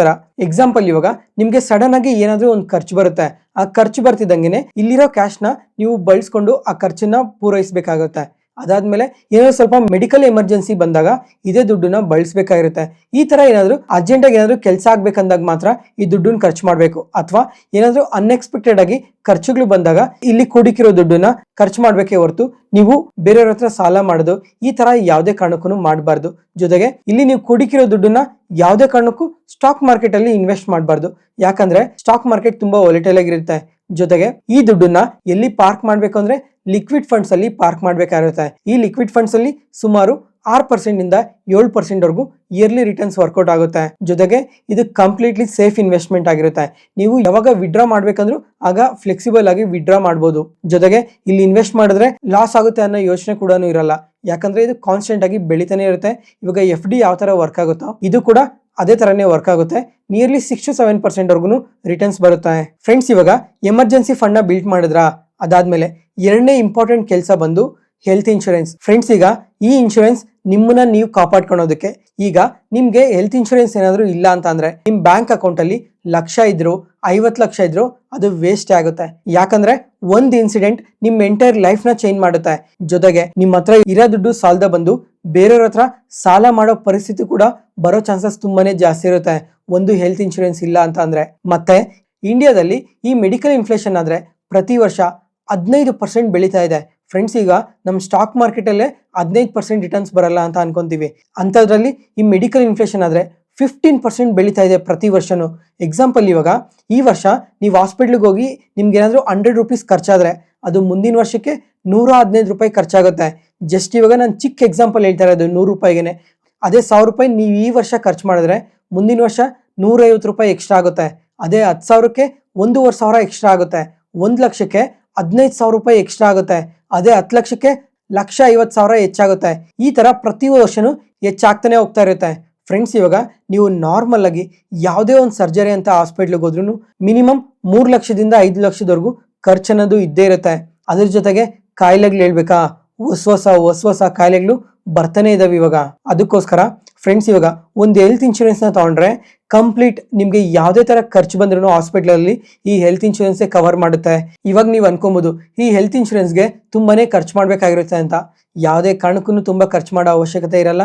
ಎಕ್ಸಾಂಪಲ್, ಇವಾಗ ನಿಮ್ಗೆ ಸಡನ್ ಆಗಿ ಏನಾದ್ರೂ ಒಂದು ಖರ್ಚು ಬರುತ್ತೆ. ಆ ಖರ್ಚು ಬರ್ತಿದ್ದಂಗೆನೆ ಇಲ್ಲಿರೋ ಕ್ಯಾಶ್ನ ನೀವು ಬಳಸ್ಕೊಂಡು ಆ ಖರ್ಚನ್ನ ಪೂರೈಸಬೇಕಾಗುತ್ತೆ. ಅದಾದ್ಮೇಲೆ ಏನಾದ್ರು ಸ್ವಲ್ಪ ಮೆಡಿಕಲ್ ಎಮರ್ಜೆನ್ಸಿ ಬಂದಾಗ ಇದೇ ದುಡ್ಡನ್ನ ಬಳಸಬೇಕಾಗಿರುತ್ತೆ. ಈ ತರ ಏನಾದ್ರು ಅರ್ಜೆಂಟ್ ಆಗಿ ಏನಾದ್ರು ಕೆಲಸ ಆಗ್ಬೇಕಂದಾಗ ಮಾತ್ರ ಈ ದುಡ್ಡನ್ನ ಖರ್ಚು ಮಾಡಬೇಕು. ಅಥವಾ ಏನಾದ್ರು ಅನ್ಎಕ್ಸ್ಪೆಕ್ಟೆಡ್ ಆಗಿ ಖರ್ಚುಗಳು ಬಂದಾಗ ಇಲ್ಲಿ ಕೂಡಿಕಿರೋ ದುಡ್ಡನ್ನ ಖರ್ಚು ಮಾಡ್ಬೇಕೇ ಹೊರತು ನೀವು ಬೇರೆಯವ್ರ ಹತ್ರ ಸಾಲ ಮಾಡೋದು ಈ ತರ ಯಾವುದೇ ಕಾರಣಕ್ಕೂ ಮಾಡಬಾರ್ದು. ಜೊತೆಗೆ ಇಲ್ಲಿ ನೀವು ಕೂಡಿಕಿರೋ ದುಡ್ಡನ್ನ ಯಾವುದೇ ಕಾರಣಕ್ಕೂ ಸ್ಟಾಕ್ ಮಾರ್ಕೆಟ್ ಅಲ್ಲಿ ಇನ್ವೆಸ್ಟ್ ಮಾಡಬಾರ್ದು. ಯಾಕಂದ್ರೆ ಸ್ಟಾಕ್ ಮಾರ್ಕೆಟ್ ತುಂಬಾ ವಾಲಟೈಲ್ ಆಗಿರುತ್ತೆ. ಜೊತೆಗೆ ಈ ದುಡ್ಡನ್ನ ಎಲ್ಲಿ ಪಾರ್ಕ್ ಮಾಡ್ಬೇಕು ಅಂದ್ರೆ ಲಿಕ್ವಿಡ್ ಫಂಡ್ಸ್ ಅಲ್ಲಿ ಪಾರ್ಕ್ ಮಾಡ್ಬೇಕಾಗಿರುತ್ತೆ. ಈ ಲಿಕ್ವಿಡ್ ಫಂಡ್ಸ್ ಅಲ್ಲಿ ಸುಮಾರು 6% ಇಂದ 7% ವರೆಗೂ ಇಯರ್ಲಿ ರಿಟರ್ನ್ಸ್ ವರ್ಕೌಟ್ ಆಗುತ್ತೆ. ಜೊತೆಗೆ ಇದು ಕಂಪ್ಲೀಟ್ಲಿ ಸೇಫ್ ಇನ್ವೆಸ್ಟ್ಮೆಂಟ್ ಆಗಿರುತ್ತೆ. ನೀವು ಯಾವಾಗ ವಿಡ್ರಾ ಮಾಡ್ಬೇಕಂದ್ರೂ ಆಗ ಫ್ಲೆಕ್ಸಿಬಲ್ ಆಗಿ ವಿಡ್ರಾ ಮಾಡಬಹುದು. ಜೊತೆಗೆ ಇಲ್ಲಿ ಇನ್ವೆಸ್ಟ್ ಮಾಡಿದ್ರೆ ಲಾಸ್ ಆಗುತ್ತೆ ಅನ್ನೋ ಯೋಚನೆ ಕೂಡ ಇರಲ್ಲ. ಯಾಕಂದ್ರೆ ಇದು ಕಾನ್ಸ್ಟೆಂಟ್ ಆಗಿ ಬೆಳಿತಾನೆ ಇರುತ್ತೆ. ಇವಾಗ FD ಯಾವ ತರ ವರ್ಕ್ ಆಗುತ್ತೋ ಇದು ಕೂಡ ಅದೇ ತರನೇ ವರ್ಕ್ ಆಗುತ್ತೆ. ನಿಯರ್ಲಿ 6 to 7% ವರ್ಗು ರಿಟರ್ನ್ಸ್ ಬರುತ್ತೆ. ಫ್ರೆಂಡ್ಸ್, ಇವಾಗ ಎಮರ್ಜೆನ್ಸಿ ಫಂಡ್ ನ ಬಿಲ್ಡ್ ಮಾಡಿದ್ರ, ಅದಾದ್ಮೇಲೆ ಎರಡನೇ ಇಂಪಾರ್ಟೆಂಟ್ ಕೆಲಸ ಬಂದು ಹೆಲ್ತ್ ಇನ್ಶೂರೆನ್ಸ್. ಫ್ರೆಂಡ್ಸ್, ಈಗ ಈ ಇನ್ಶೂರೆನ್ಸ್ ನಿಮ್ಮನ್ನ ನೀವು ಕಾಪಾಡ್ಕೊಳ್ಳೋದಕ್ಕೆ. ಈಗ ನಿಮ್ಗೆ ಹೆಲ್ತ್ ಇನ್ಶೂರೆನ್ಸ್ ಏನಾದ್ರು ಇಲ್ಲ ಅಂತ ಅಂದ್ರೆ ನಿಮ್ ಬ್ಯಾಂಕ್ ಅಕೌಂಟ್ ಅಲ್ಲಿ ಲಕ್ಷ ಇದ್ರು 50 ಲಕ್ಷ ಇದ್ರು ಅದು ವೇಸ್ಟ್ ಆಗುತ್ತೆ. ಯಾಕಂದ್ರೆ ಒಂದ್ ಇನ್ಸಿಡೆಂಟ್ ನಿಮ್ ಎಂಟೈರ್ ಲೈಫ್ ನ ಚೇಂಜ್ ಮಾಡುತ್ತೆ. ಜೊತೆಗೆ ನಿಮ್ ಹತ್ರ ಇರೋ ದುಡ್ಡು ಸಾಲದ ಬಂದು ಬೇರೆಯವ್ರ ಹತ್ರ ಸಾಲ ಮಾಡೋ ಪರಿಸ್ಥಿತಿ ಕೂಡ ಬರೋ ಚಾನ್ಸಸ್ ತುಂಬಾನೇ ಜಾಸ್ತಿ ಇರುತ್ತೆ ಒಂದು ಹೆಲ್ತ್ ಇನ್ಶೂರೆನ್ಸ್ ಇಲ್ಲ ಅಂತ ಅಂದ್ರೆ. ಮತ್ತೆ ಇಂಡಿಯಾದಲ್ಲಿ ಈ ಮೆಡಿಕಲ್ ಇನ್ಫ್ಲೇಷನ್ ಆದ್ರೆ ಪ್ರತಿ ವರ್ಷ 15% ಬೆಳೀತಾ ಇದೆ. ಫ್ರೆಂಡ್ಸ್, ಈಗ ನಮ್ಮ ಸ್ಟಾಕ್ ಮಾರ್ಕೆಟ್ ಅಲ್ಲೇ 15% ರಿಟರ್ನ್ಸ್ ಬರಲ್ಲ ಅಂತ ಅನ್ಕೊಂತೀವಿ. ಅಂಥದ್ರಲ್ಲಿ ಈ ಮೆಡಿಕಲ್ ಇನ್ಫ್ಲೇಷನ್ ಆದ್ರೆ 15% ಬೆಳೀತಾ ಇದೆ ಪ್ರತಿ ವರ್ಷನೂ. ಎಕ್ಸಾಂಪಲ್, ಇವಾಗ ಈ ವರ್ಷ ನೀವು ಹಾಸ್ಪಿಟ್ಲಿಗೆ ಹೋಗಿ ನಿಮ್ಗೆ ಏನಾದ್ರು 100 ರೂಪೀಸ್ ಖರ್ಚಾದ್ರೆ ಅದು ಮುಂದಿನ ವರ್ಷಕ್ಕೆ 115 ರೂಪಾಯಿ ಖರ್ಚಾಗುತ್ತೆ. ಜಸ್ಟ್ ಇವಾಗ ನಾನು ಚಿಕ್ಕ ಎಕ್ಸಾಂಪಲ್ ಹೇಳ್ತಾ ಇರೋದು 100 ರೂಪಾಯಿಗೆ. ಅದೇ 1000 ರೂಪಾಯಿ ನೀವು ಈ ವರ್ಷ ಖರ್ಚು ಮಾಡಿದ್ರೆ ಮುಂದಿನ ವರ್ಷ 150 ರೂಪಾಯಿ ಎಕ್ಸ್ಟ್ರಾ ಆಗುತ್ತೆ. ಅದೇ 10,000ಕ್ಕೆ 1,500 ಎಕ್ಸ್ಟ್ರಾ ಆಗುತ್ತೆ. 1 ಲಕ್ಷಕ್ಕೆ 15,000 ರೂಪಾಯಿ ಎಕ್ಸ್ಟ್ರಾ ಆಗುತ್ತೆ. ಅದೇ 10 ಲಕ್ಷಕ್ಕೆ 1,50,000 ಹೆಚ್ಚಾಗುತ್ತೆ. ಈ ತರ ಪ್ರತಿ ವರ್ಷನೂ ಹೆಚ್ಚಾಗ್ತಾನೆ ಹೋಗ್ತಾ ಇರುತ್ತೆ. ಫ್ರೆಂಡ್ಸ್, ಇವಾಗ ನೀವು ನಾರ್ಮಲ್ ಆಗಿ ಯಾವುದೇ ಒಂದು ಸರ್ಜರಿ ಅಂತ ಹಾಸ್ಪಿಟ್ಲಿಗೆ ಹೋದ್ರೂ ಮಿನಿಮಮ್ 3 ಲಕ್ಷದಿಂದ 5 ಲಕ್ಷದವರೆಗೂ ಖರ್ಚು ಅನ್ನೋದು ಇದ್ದೇ ಇರುತ್ತೆ. ಅದ್ರ ಜೊತೆಗೆ ಕಾಯಿಲೆಗಳು ಹೇಳ್ಬೇಕಾ, ಹೊಸ ಕಾಯಿಲೆಗಳು ಬರ್ತಾನೆ ಇದಾವೆ ಇವಾಗ. ಅದಕ್ಕೋಸ್ಕರ ಫ್ರೆಂಡ್ಸ್, ಇವಾಗ ಒಂದು ಹೆಲ್ತ್ ಇನ್ಶೂರೆನ್ಸ್ ನ ತಗೊಂಡ್ರೆ ಕಂಪ್ಲೀಟ್ ನಿಮ್ಗೆ ಯಾವುದೇ ತರ ಖರ್ಚು ಬಂದ್ರೂ ಹಾಸ್ಪಿಟಲ್ ಅಲ್ಲಿ ಈ ಹೆಲ್ತ್ ಇನ್ಶೂರೆನ್ಸ್ ಕವರ್ ಮಾಡುತ್ತೆ. ಇವಾಗ ನೀವು ಅನ್ಕೊಬಹುದು ಈ ಹೆಲ್ತ್ ಇನ್ಶೂರೆನ್ಸ್ಗೆ ತುಂಬಾನೇ ಖರ್ಚು ಮಾಡ್ಬೇಕಾಗಿರುತ್ತೆ ಅಂತ. ಯಾವುದೇ ಕಾರಣಕ್ಕೂ ತುಂಬಾ ಖರ್ಚು ಮಾಡೋ ಅವಶ್ಯಕತೆ ಇರಲ್ಲ.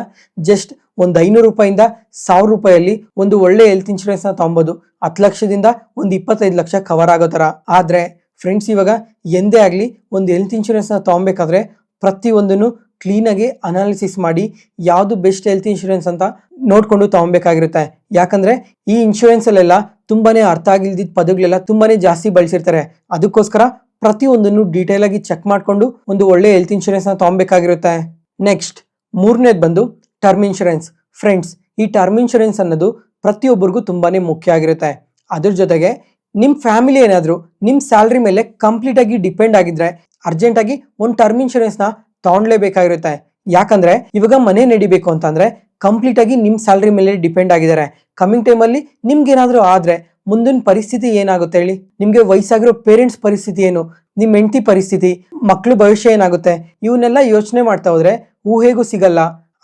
ಜಸ್ಟ್ ಒಂದು 500 ರೂಪಾಯಿಂದ 1000 ರೂಪಾಯಲ್ಲಿ ಒಂದು ಒಳ್ಳೆ ಹೆಲ್ತ್ ಇನ್ಶೂರೆನ್ಸ್ ನ ತಗೊಬಹುದು. 10 ಲಕ್ಷದಿಂದ ಒಂದು 25 ಲಕ್ಷ ಕವರ್ ಆಗೋ ತರ. ಆದ್ರೆ ಫ್ರೆಂಡ್ಸ್, ಇವಾಗ ಎಂದೇ ಆಗ್ಲಿ ಒಂದು ಹೆಲ್ತ್ ಇನ್ಶೂರೆನ್ಸ್ ನ ತಗೊಬೇಕಾದ್ರೆ ಪ್ರತಿಯೊಂದನ್ನು ಕ್ಲೀನ್ ಆಗಿ ಅನಾಲಿಸಿಸ್ ಮಾಡಿ ಯಾವ್ದು ಬೆಸ್ಟ್ ಹೆಲ್ತ್ ಇನ್ಶೂರೆನ್ಸ್ ಅಂತ ನೋಡ್ಕೊಂಡು ತಗೊಬೇಕಾಗಿರುತ್ತೆ. ಯಾಕಂದ್ರೆ ಈ ಇನ್ಶೂರೆನ್ಸ್ ಅಲ್ಲೆಲ್ಲ ತುಂಬಾನೇ ಅರ್ಥ ಆಗಿಲ್ದಿದ್ದ ಪದಗಳೆಲ್ಲ ತುಂಬಾನೇ ಜಾಸ್ತಿ ಬಳಸಿರ್ತಾರೆ. ಅದಕ್ಕೋಸ್ಕರ ಪ್ರತಿಯೊಂದನ್ನು ಡೀಟೇಲ್ ಆಗಿ ಚೆಕ್ ಮಾಡ್ಕೊಂಡು ಒಂದು ಒಳ್ಳೆ ಹೆಲ್ತ್ ಇನ್ಶೂರೆನ್ಸ್ ನ ತಗೊಬೇಕಾಗಿರುತ್ತೆ. ನೆಕ್ಸ್ಟ್, ಮೂರನೇದು ಬಂದು ಟರ್ಮ್ ಇನ್ಶೂರೆನ್ಸ್. ಫ್ರೆಂಡ್ಸ್, ಈ ಟರ್ಮ್ ಇನ್ಶೂರೆನ್ಸ್ ಅನ್ನೋದು ಪ್ರತಿಯೊಬ್ಬರಿಗೂ ತುಂಬಾನೇ ಮುಖ್ಯ ಆಗಿರುತ್ತೆ. ಅದ್ರ ಜೊತೆಗೆ ನಿಮ್ ಫ್ಯಾಮಿಲಿ ಏನಾದ್ರು ನಿಮ್ ಸ್ಯಾಲ್ರಿ ಮೇಲೆ ಕಂಪ್ಲೀಟ್ ಆಗಿ ಡಿಪೆಂಡ್ ಆಗಿದ್ರೆ ಅರ್ಜೆಂಟ್ ಆಗಿ ಒಂದು ಟರ್ಮ್ ಇನ್ಶೂರೆನ್ಸ್ ನ ತಗೊಳ್ಲೇಬೇಕಾಗಿರುತ್ತೆ. ಯಾಕಂದ್ರೆ ಇವಾಗ ಮನೆ ನಡಿಬೇಕು ಅಂತಂದ್ರೆ ಕಂಪ್ಲೀಟ್ ಆಗಿ ನಿಮ್ ಸ್ಯಾಲ್ರಿ ಮೇಲೆ ಡಿಪೆಂಡ್ ಆಗಿದ್ದಾರೆ. ಕಮಿಂಗ್ ಟೈಮ್ ಅಲ್ಲಿ ನಿಮ್ಗೆ ಏನಾದ್ರು ಆದ್ರೆ ಮುಂದಿನ ಪರಿಸ್ಥಿತಿ ಏನಾಗುತ್ತೆ ಹೇಳಿ? ನಿಮ್ಗೆ ವಯಸ್ಸಾಗಿರೋ ಪೇರೆಂಟ್ಸ್ ಪರಿಸ್ಥಿತಿ ಏನು, ನಿಮ್ ಹೆಂಡತಿ ಪರಿಸ್ಥಿತಿ, ಮಕ್ಳು ಭವಿಷ್ಯ ಏನಾಗುತ್ತೆ, ಇವನ್ನೆಲ್ಲ ಯೋಚನೆ ಮಾಡ್ತಾ ಹೋದ್ರೆ ಊಹೆಗೂ ಸಿಗಲ್ಲ.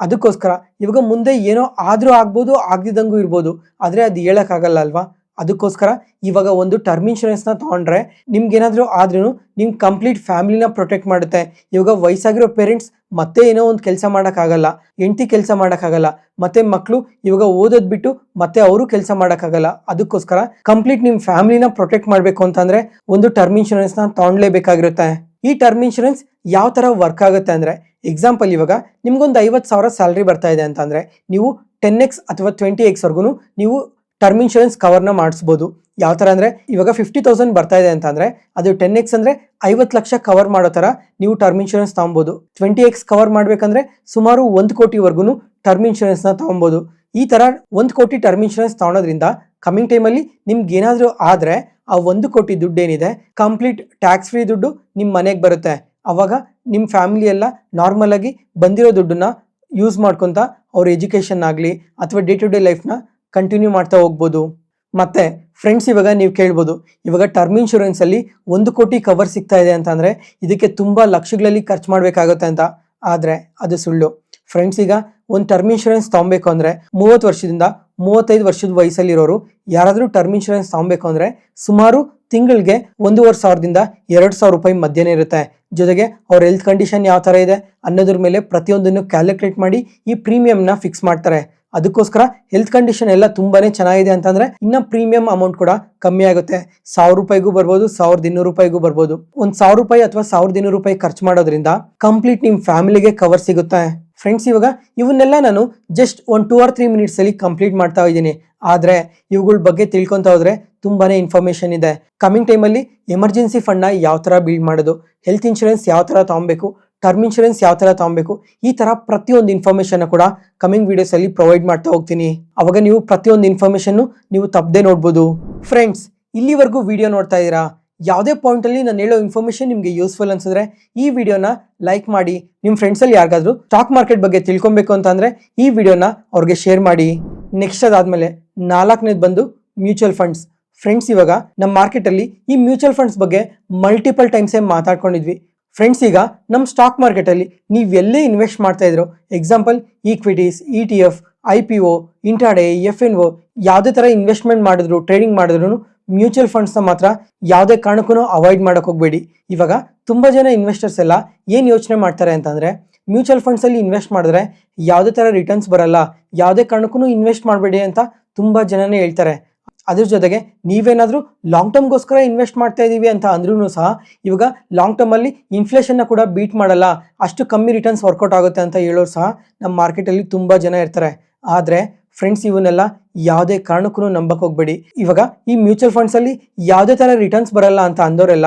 ಅದಕ್ಕೋಸ್ಕರ ಇವಾಗ ಮುಂದೆ ಏನೋ ಆದ್ರೂ ಆಗ್ಬೋದು, ಆಗದಿದ್ದಂಗೂ ಇರ್ಬೋದು, ಆದ್ರೆ ಅದು ಹೇಳಕ್ ಆಗಲ್ಲ ಅಲ್ವಾ? ಅದಕ್ಕೋಸ್ಕರ ಇವಾಗ ಒಂದು ಟರ್ಮ್ ಇನ್ಶೂರೆನ್ಸ್ ನ ತಗೊಂಡ್ರೆ ನಿಮ್ಗೆ ಏನಾದ್ರು ಆದ್ರೂ ನಿಮ್ ಕಂಪ್ಲೀಟ್ ಫ್ಯಾಮಿಲಿನ ಪ್ರೊಟೆಕ್ಟ್ ಮಾಡುತ್ತೆ. ಇವಾಗ ವಯಸ್ಸಾಗಿರೋ ಪೇರೆಂಟ್ಸ್ ಮತ್ತೆ ಏನೋ ಒಂದು ಕೆಲಸ ಮಾಡಕ್ ಆಗಲ್ಲ, ಹೆಂಡತಿ ಕೆಲಸ ಮಾಡಕ್ ಆಗಲ್ಲ, ಮತ್ತೆ ಮಕ್ಳು ಇವಾಗ ಓದೋದ್ ಬಿಟ್ಟು ಮತ್ತೆ ಅವರು ಕೆಲಸ ಮಾಡಕ್ ಆಗಲ್ಲ. ಅದಕ್ಕೋಸ್ಕರ ಕಂಪ್ಲೀಟ್ ನಿಮ್ ಫ್ಯಾಮಿಲಿನ ಪ್ರೊಟೆಕ್ಟ್ ಮಾಡ್ಬೇಕು ಅಂತಂದ್ರೆ ಒಂದು ಟರ್ಮ್ ಇನ್ಶೂರೆನ್ಸ್ ನ ತಗೊಳ್ಲೇಬೇಕಾಗಿರುತ್ತೆ. ಈ ಟರ್ಮ್ ಇನ್ಶೂರೆನ್ಸ್ ಯಾವ ತರ ವರ್ಕ್ ಆಗುತ್ತೆ ಅಂದ್ರೆ, ಎಕ್ಸಾಂಪಲ್, ಇವಾಗ ನಿಮ್ಗೊಂದು 50,000 ಸ್ಯಾಲ್ರಿ ಬರ್ತಾ ಇದೆ ಅಂತಂದ್ರೆ ನೀವು 10x ಅಥವಾ 20x ವರ್ಗು ನೀವು ಟರ್ಮ್ ಇನ್ಶೂರೆನ್ಸ್ ಕವರ್ನ ಮಾಡಿಸ್ಬೋದು. ಯಾವ ತರ ಅಂದ್ರೆ, ಇವಾಗ 50,000 ಬರ್ತಾ ಇದೆ ಅಂತಂದ್ರೆ ಅದು 10x ಅಂದ್ರೆ 50 ಲಕ್ಷ ಕವರ್ ಮಾಡೋ ತರ ನೀವು ಟರ್ಮ್ ಇನ್ಶೂರೆನ್ಸ್ ತಗೊಬಹುದು. 20x ಕವರ್ ಮಾಡ್ಬೇಕಂದ್ರೆ ಸುಮಾರು 1 ಕೋಟಿವರೆಗೂ ಟರ್ಮ್ ಇನ್ಶೂರೆನ್ಸ್ ನ ತಗೊಬಹುದು. ಈ ತರ 1 ಕೋಟಿ ಟರ್ಮ್ ಇನ್ಶೂರೆನ್ಸ್ ತಗೊಳೋದ್ರಿಂದ ಕಮಿಂಗ್ ಟೈಮ್ ಅಲ್ಲಿ ನಿಮ್ಗೆ ಏನಾದ್ರೂ ಆದ್ರೆ ಆ 1 ಕೋಟಿ ದುಡ್ಡು ಏನಿದೆ ಕಂಪ್ಲೀಟ್ ಟ್ಯಾಕ್ಸ್ ಫ್ರೀ ದುಡ್ಡು ನಿಮ್ ಮನೆಗೆ ಬರುತ್ತೆ. ಅವಾಗ ನಿಮ್ ಫ್ಯಾಮಿಲಿ ಎಲ್ಲ ನಾರ್ಮಲ್ ಆಗಿ ಬಂದಿರೋ ದುಡ್ಡನ್ನ ಯೂಸ್ ಮಾಡ್ಕೊಂತ ಅವ್ರ ಎಜುಕೇಶನ್ ಆಗ್ಲಿ ಅಥವಾ ಡೇ ಟು ಡೇ ಲೈಫ್ ನ ಕಂಟಿನ್ಯೂ ಮಾಡ್ತಾ ಹೋಗ್ಬೋದು. ಮತ್ತೆ ಫ್ರೆಂಡ್ಸ್, ಇವಾಗ ನೀವು ಕೇಳ್ಬೋದು, ಇವಾಗ ಟರ್ಮ್ ಇನ್ಶೂರೆನ್ಸ್ ಅಲ್ಲಿ 1 ಕೋಟಿ ಕವರ್ ಸಿಗ್ತಾ ಇದೆ ಅಂತ ಅಂದ್ರೆ ಇದಕ್ಕೆ ತುಂಬಾ ಲಕ್ಷಗಳಲ್ಲಿ ಖರ್ಚು ಮಾಡ್ಬೇಕಾಗುತ್ತೆ ಅಂತ. ಆದ್ರೆ ಅದು ಸುಳ್ಳು ಫ್ರೆಂಡ್ಸ್. ಈಗ ಒಂದು ಟರ್ಮ್ ಇನ್ಶೂರೆನ್ಸ್ ತಗೊಬೇಕು ಅಂದ್ರೆ 30 ವರ್ಷದಿಂದ 35 ವರ್ಷದ ವಯಸ್ಸಲ್ಲಿರೋರು ಯಾರಾದ್ರೂ ಟರ್ಮ್ ಇನ್ಶೂರೆನ್ಸ್ ತಗೊಬೇಕು ಅಂದ್ರೆ ಸುಮಾರು ತಿಂಗಳಿಗೆ 1,500ದಿಂದ 2,000 ರೂಪಾಯಿ ಮಧ್ಯನೇ ಇರುತ್ತೆ. ಜೊತೆಗೆ ಅವ್ರ ಹೆಲ್ತ್ ಕಂಡೀಷನ್ ಯಾವ ತರ ಇದೆ ಅನ್ನೋದ್ರ ಮೇಲೆ ಪ್ರತಿಯೊಂದನ್ನು ಕ್ಯಾಲ್ಕುಲೇಟ್ ಮಾಡಿ ಈ ಪ್ರೀಮಿಯಂನ ಫಿಕ್ಸ್ ಮಾಡ್ತಾರೆ. ಅದಕ್ಕೋಸ್ಕರ ಹೆಲ್ತ್ ಕಂಡೀಷನ್ ಎಲ್ಲ ತುಂಬಾನೇ ಚೆನ್ನಾಗಿದೆ ಅಂತಂದ್ರೆ ಇನ್ನ ಪ್ರೀಮಿಯಂ ಅಮೌಂಟ್ ಕೂಡ ಕಮ್ಮಿ ಆಗುತ್ತೆ. 1,000 ರೂಪಾಯಿಗೂ ಬರ್ಬೋದು, 1,200 ರೂಪಾಯಿಗೂ ಬರ್ಬೋದು. 1,000 ರೂಪಾಯಿ ಅಥವಾ 1,200 ರೂಪಾಯಿ ಖರ್ಚು ಮಾಡೋದ್ರಿಂದ ಕಂಪ್ಲೀಟ್ ನಿಮ್ ಫ್ಯಾಮಿಲಿಗೆ ಕವರ್ ಸಿಗುತ್ತೆ. ಫ್ರೆಂಡ್ಸ್, ಇವಾಗ ಇವನ್ನೆಲ್ಲ ನಾನು ಜಸ್ಟ್ 2 or 3 ಮಿನಿಟ್ಸ್ ಅಲ್ಲಿ ಕಂಪ್ಲೀಟ್ ಮಾಡ್ತಾ ಇದ್ದೀನಿ. ಆದ್ರೆ ಇವುಗಳ ಬಗ್ಗೆ ತಿಳ್ಕೊಂತ ಹೋದ್ರೆ ತುಂಬಾನೇ ಇನ್ಫಾರ್ಮೇಶನ್ ಇದೆ. ಕಮಿಂಗ್ ಟೈಮಲ್ಲಿ ಎಮರ್ಜೆನ್ಸಿ ಫಂಡ್ ನ ಯಾವ ತರ ಬಿಲ್ಡ್ ಮಾಡೋದು, ಹೆಲ್ತ್ ಇನ್ಶೂರೆನ್ಸ್ ಯಾವ ತರ ತಗೊಬೇಕು, ಟರ್ಮ್ ಇನ್ಶೂರೆನ್ಸ್ ಯಾವ ತರ ತಗೊಬೇಕು, ಈ ತರ ಪ್ರತಿಯೊಂದು ಇನ್ಫಾರ್ಮೇಶನ್ ಕೂಡ ಕಮಿಂಗ್ ವಿಡಿಯೋಸ್ ಅಲ್ಲಿ ಪ್ರೊವೈಡ್ ಮಾಡ್ತಾ ಹೋಗ್ತೀನಿ. ಅವಾಗ ನೀವು ಪ್ರತಿಯೊಂದು ಇನ್ಫಾರ್ಮೇಶನ್ ನೀವು ತಪ್ಪದೆ ನೋಡ್ಬೋದು. ಫ್ರೆಂಡ್ಸ್, ಇಲ್ಲಿವರೆಗೂ ವಿಡಿಯೋ ನೋಡ್ತಾ ಇದ್ದೀರಾ? ಯಾವುದೇ ಪಾಯಿಂಟ್ ಅಲ್ಲಿ ನಾನು ಹೇಳೋ ಇನ್ಫಾರ್ಮೇಶನ್ ನಿಮಗೆ ಯೂಸ್ಫುಲ್ ಅನ್ಸಿದ್ರೆ ಈ ವಿಡಿಯೋನ ಲೈಕ್ ಮಾಡಿ. ನಿಮ್ಮ ಫ್ರೆಂಡ್ಸ್ ಅಲ್ಲಿ ಯಾರಿಗಾದ್ರೂ ಸ್ಟಾಕ್ ಮಾರ್ಕೆಟ್ ಬಗ್ಗೆ ತಿಳ್ಕೊಬೇಕು ಅಂತ ಅಂದ್ರೆ ಈ ವಿಡಿಯೋನ ಅವ್ರಿಗೆ ಶೇರ್ ಮಾಡಿ. ನೆಕ್ಸ್ಟ್ ಅದಾದ್ಮೇಲೆ 4ನೇದು ಬಂದು ಮ್ಯೂಚುವಲ್ ಫಂಡ್ಸ್. ಫ್ರೆಂಡ್ಸ್, ಇವಾಗ ನಮ್ಮ ಮಾರ್ಕೆಟ್ ಅಲ್ಲಿ ಈ ಮ್ಯೂಚುವಲ್ ಫಂಡ್ಸ್ ಬಗ್ಗೆ ಮಲ್ಟಿಪಲ್ ಟೈಮ್ಸ್ ಮಾತಾಡ್ಕೊಂಡಿದ್ವಿ. ಫ್ರೆಂಡ್ಸ್, ಈಗ ನಮ್ಮ ಸ್ಟಾಕ್ ಮಾರ್ಕೆಟ್ ಅಲ್ಲಿ ನೀವು ಎಲ್ಲೇ ಇನ್ವೆಸ್ಟ್ ಮಾಡ್ತಾ ಇದ್ರು, example equities, ETF, IPO, intraday, FNO, ಯಾವುದೇ ತರ ಇನ್ವೆಸ್ಟ್ಮೆಂಟ್ ಮಾಡಿದ್ರು, ಟ್ರೇಡಿಂಗ್ ಮಾಡಿದ್ರು ಮ್ಯೂಚುವಲ್ ಫಂಡ್ಸ್ ನ ಮಾತ್ರ ಯಾವುದೇ ಕಾರಣಕ್ಕೂ ಅವಾಯ್ಡ್ ಮಾಡಕ್ ಹೋಗ್ಬೇಡಿ. ಇವಾಗ ತುಂಬಾ ಜನ ಇನ್ವೆಸ್ಟರ್ಸ್ ಎಲ್ಲ ಏನ್ ಯೋಚನೆ ಮಾಡ್ತಾರೆ ಅಂತಂದ್ರೆ ಮ್ಯೂಚುವಲ್ ಫಂಡ್ಸ್ ಅಲ್ಲಿ ಇನ್ವೆಸ್ಟ್ ಮಾಡಿದ್ರೆ ಯಾವುದೇ ತರ ರಿಟರ್ನ್ಸ್ ಬರಲ್ಲ, ಯಾವುದೇ ಕಾರಣಕ್ಕೂ ಇನ್ವೆಸ್ಟ್ ಮಾಡಬೇಡಿ ಅಂತ ತುಂಬಾ ಜನನೇ ಹೇಳ್ತಾರೆ. ಅದ್ರ ಜೊತೆಗೆ ನೀವೇನಾದ್ರೂ ಲಾಂಗ್ ಟರ್ಮ್ಗೋಸ್ಕರ ಇನ್ವೆಸ್ಟ್ ಮಾಡ್ತಾ ಇದೀವಿ ಅಂತ ಅಂದ್ರೂ ಸಹ ಇವಾಗ ಲಾಂಗ್ ಟರ್ಮ್ ಅಲ್ಲಿ ಇನ್ಫ್ಲೇಷನ್ ಕೂಡ ಬೀಟ್ ಮಾಡಲ್ಲ, ಅಷ್ಟು ಕಮ್ಮಿ ರಿಟರ್ನ್ಸ್ ವರ್ಕೌಟ್ ಆಗುತ್ತೆ ಅಂತ ಹೇಳೋರು ಸಹ ನಮ್ಮ ಮಾರ್ಕೆಟ್ ಅಲ್ಲಿ ತುಂಬಾ ಜನ ಇರ್ತಾರೆ. ಆದ್ರೆ ಫ್ರೆಂಡ್ಸ್, ಇವನ್ನೆಲ್ಲ ಯಾವುದೇ ಕಾರಣಕ್ಕೂ ನಂಬಕ್ ಹೋಗ್ಬೇಡಿ. ಇವಾಗ ಈ ಮ್ಯೂಚುವಲ್ ಫಂಡ್ಸ್ ಅಲ್ಲಿ ಯಾವುದೇ ತರ ರಿಟರ್ನ್ಸ್ ಬರಲ್ಲ ಅಂತ ಅಂದವರೆಲ್ಲ